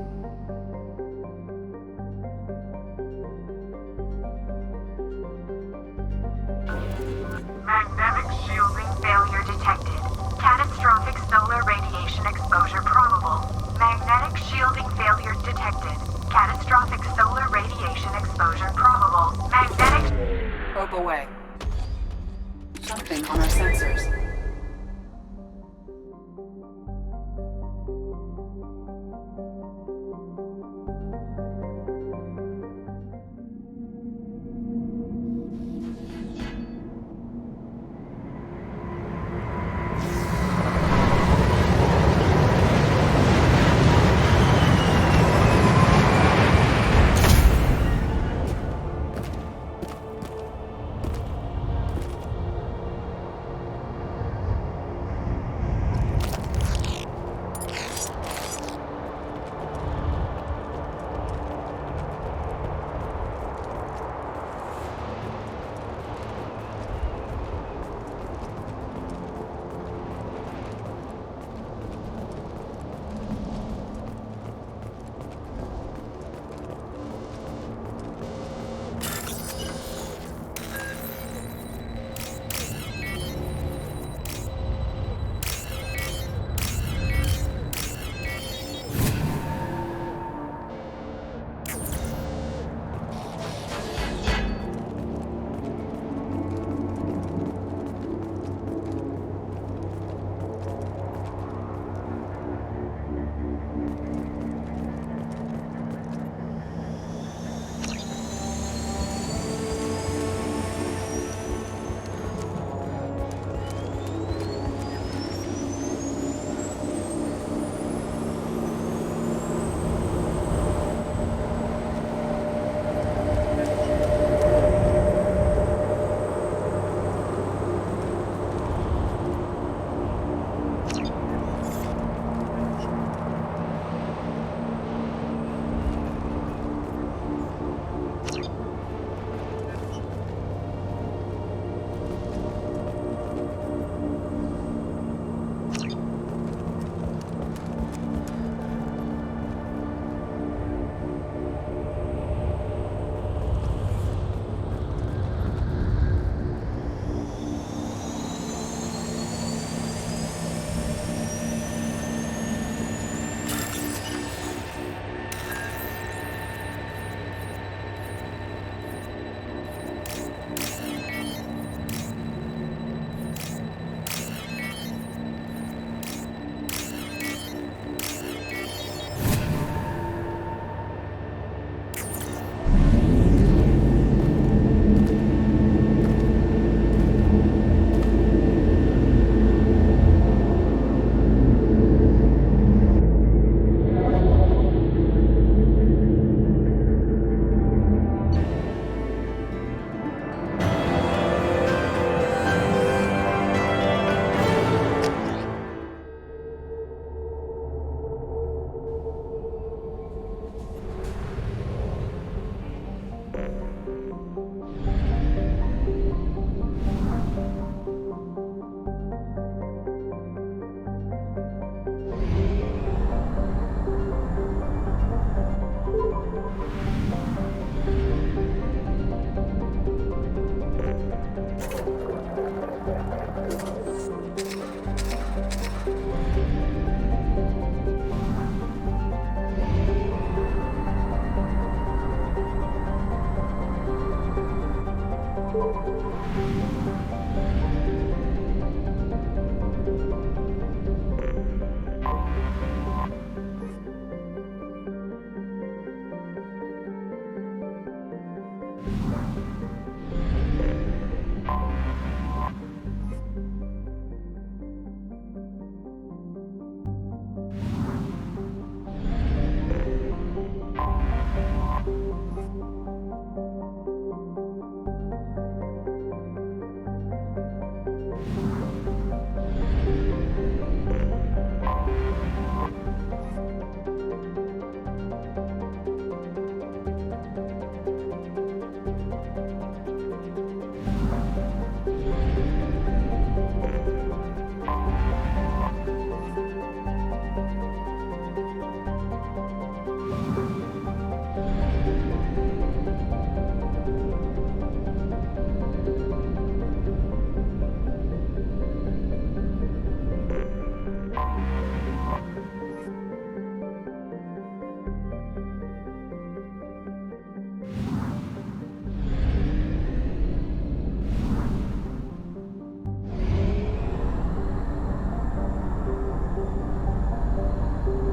Magnetic shielding failure detected. Catastrophic solar radiation exposure probable. Magnetic shielding failure detected. Catastrophic solar radiation exposure probable. Magnetic... Probe away. Something on our sensors.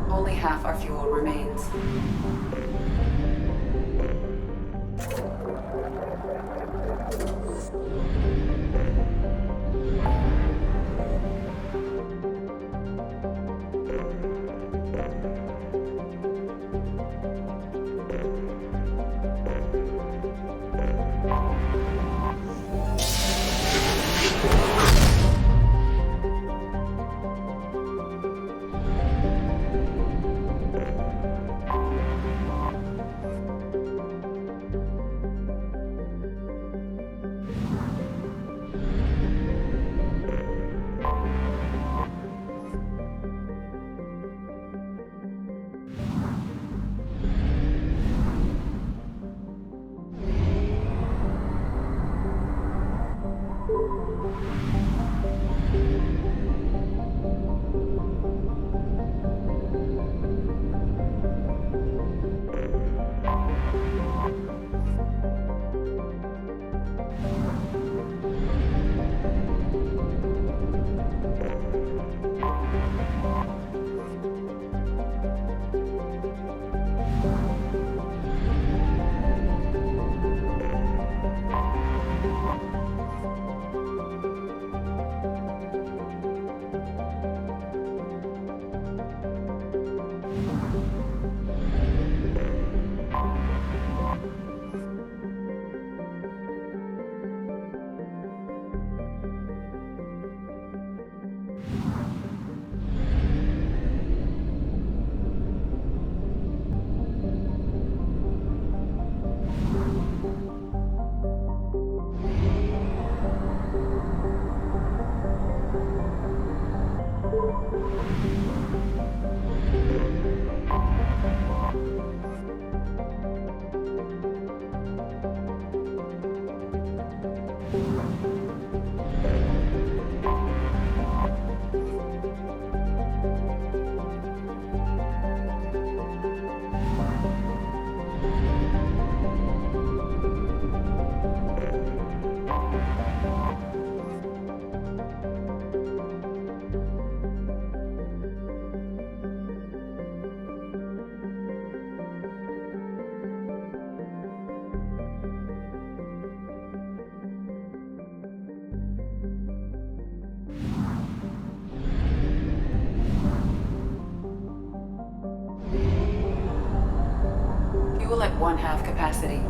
Only half our fuel remains. Fuel at 1/2 capacity.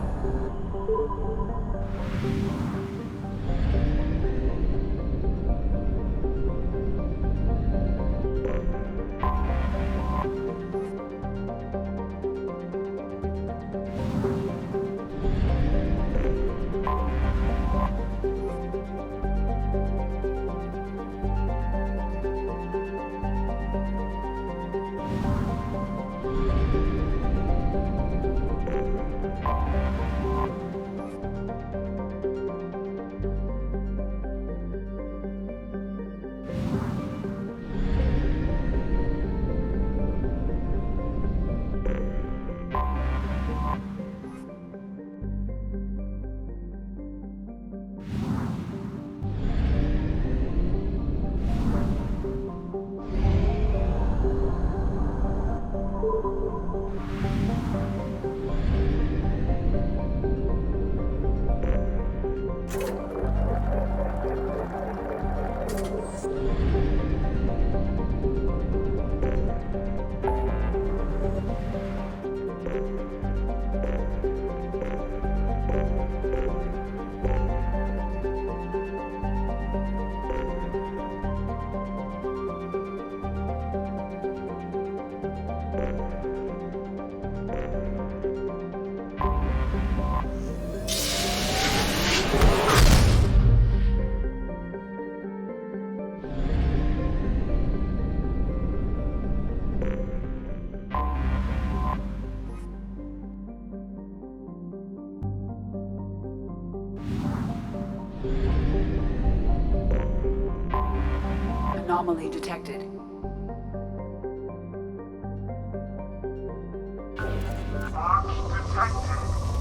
Anomaly detected.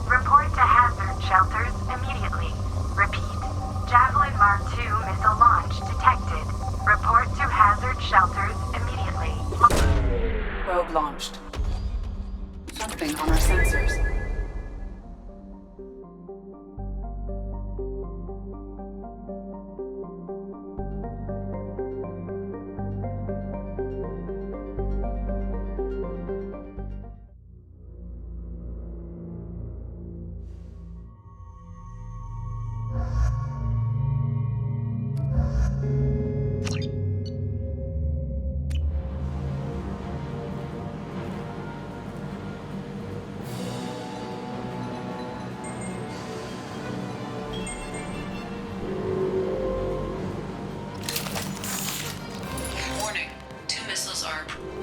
Report to hazard shelters immediately. Repeat. Javelin Mark II missile launch detected. Report to hazard shelters immediately. Probe launched. Something on our sensors.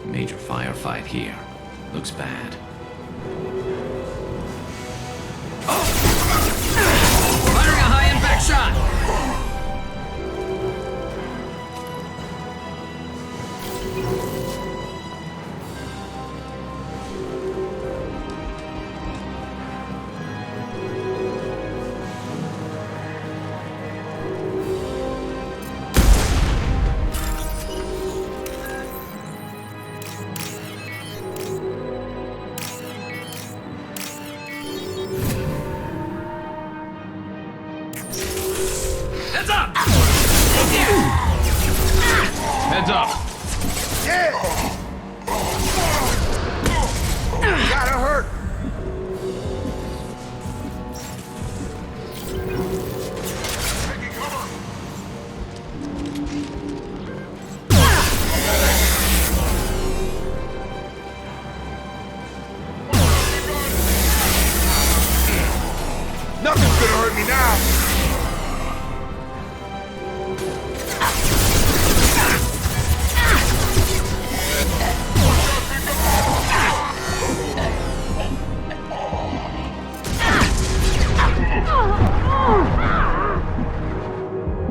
Major firefight here. Looks bad. Firing a high-impact shot! Heads up! Heads up! Yeah! Gotta hurt! Nothing's gonna hurt me now!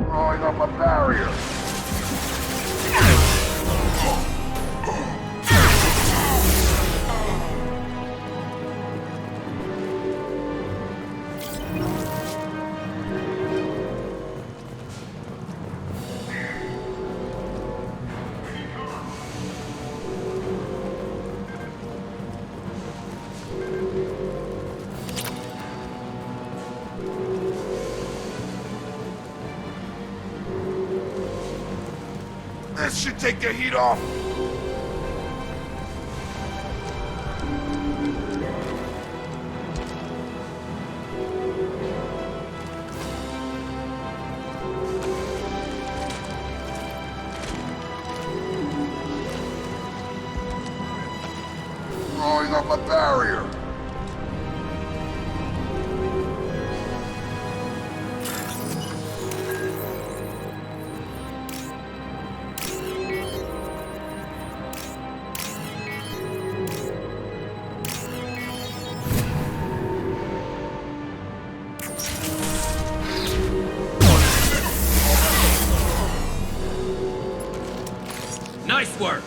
Throwing up a barrier! That should take the heat off. Throwing up a barrier. Nice work!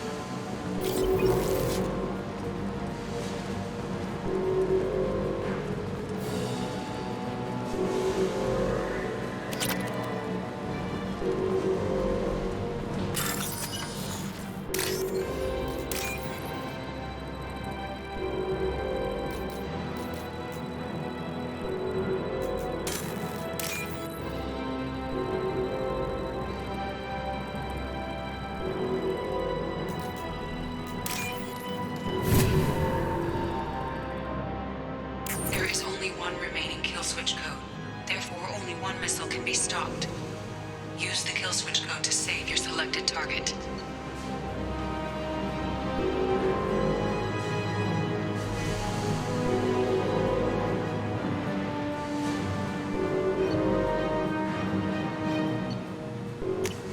be stalked. Use the kill switch code to save your selected target.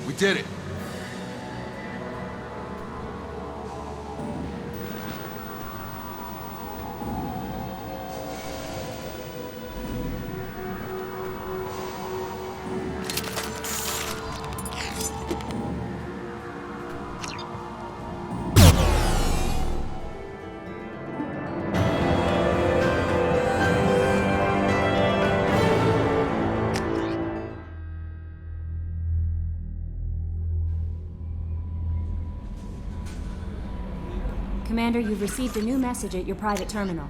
We did it. Commander, you've received a new message at your private terminal.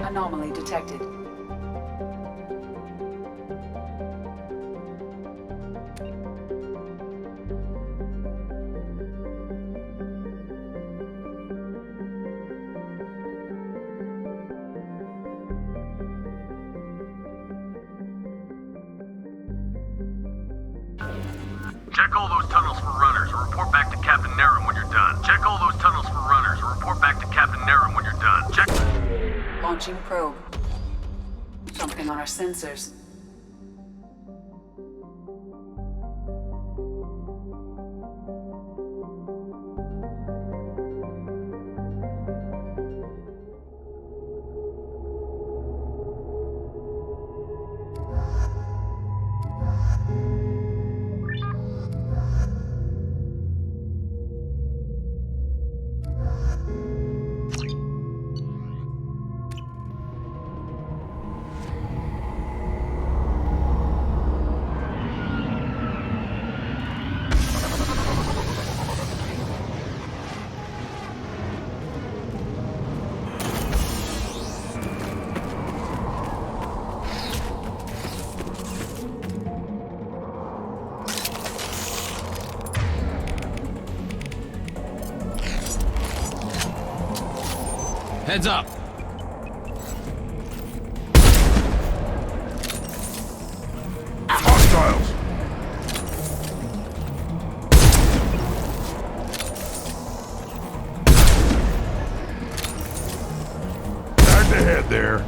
Anomaly detected. Check all those tunnels for runners and report back to Captain Nerum when you're done. Check all those tunnels for runners and report back to Captain Nerum when you're done. Check. Launching probe. Something on our sensors. Heads up! Hostiles! Time to head there.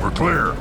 We're clear.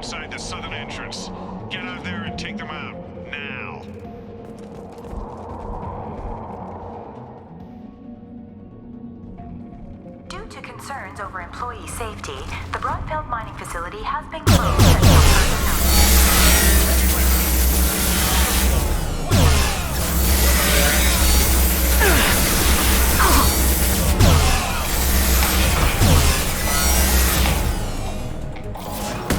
Outside the southern entrance. Get out there and take them out. Now. Due to concerns over employee safety, the Brunfeld mining facility has been closed until further notice.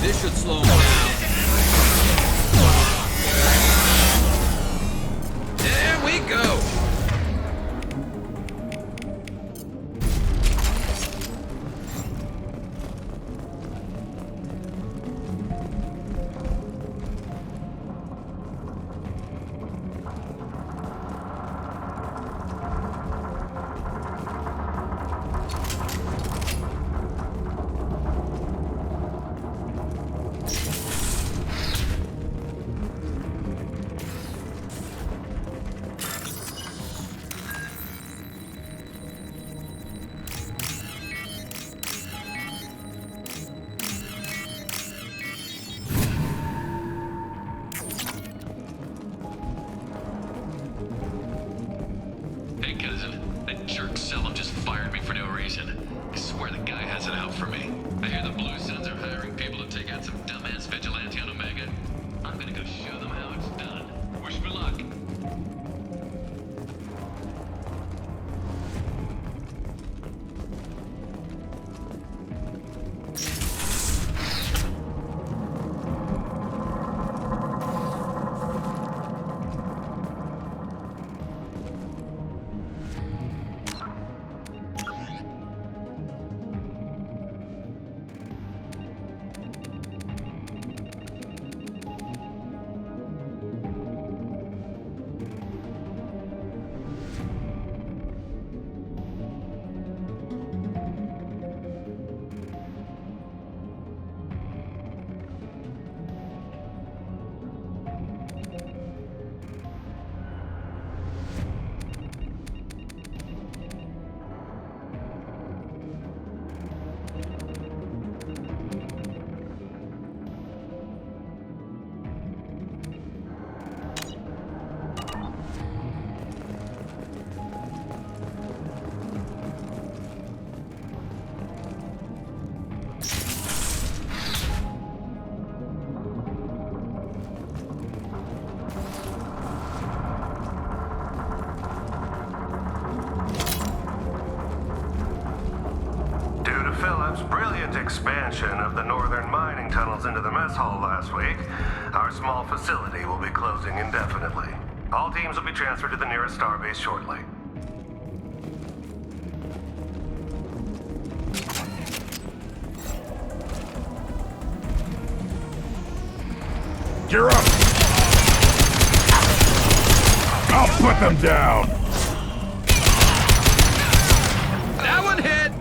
This should slow him down. There we go! Hey, cousin. That jerk Selim just fired me for no reason. I swear the guy has it out for me. I hear the Blue Suns are hiring people to take out some dumbass vigilante on Omega. I'm gonna go show them how it's done. Wish me luck. Phillips' brilliant expansion of the northern mining tunnels into the mess hall last week, our small facility will be closing indefinitely. All teams will be transferred to the nearest starbase shortly. You're up! I'll put them down! That one hit!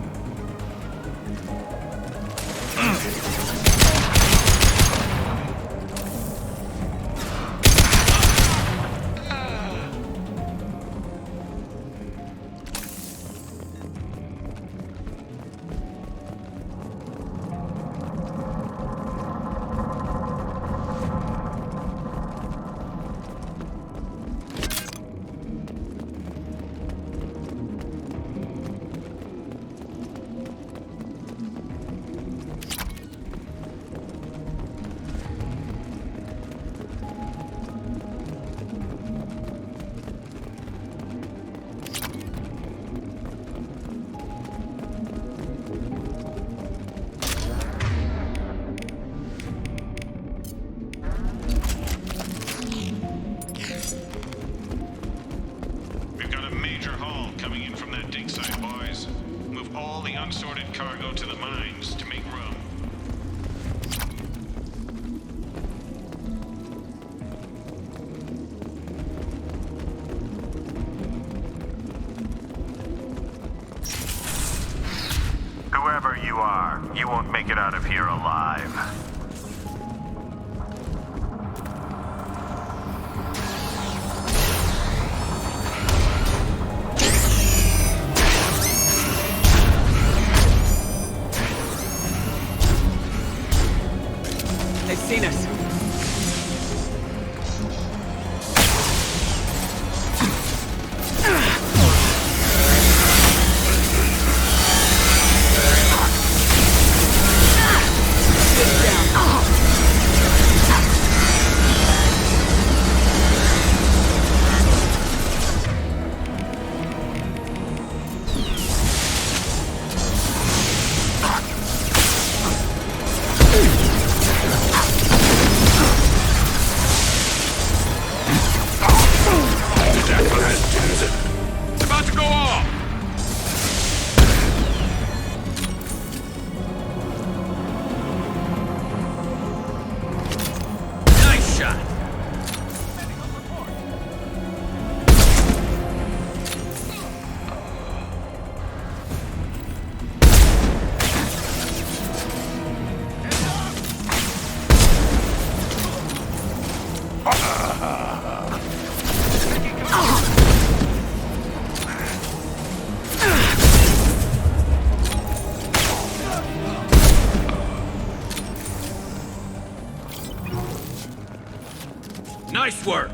Unsorted cargo to the mines to make room. Whoever you are, you won't make it out of here alive. They've seen us. Nice work!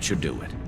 That should do it.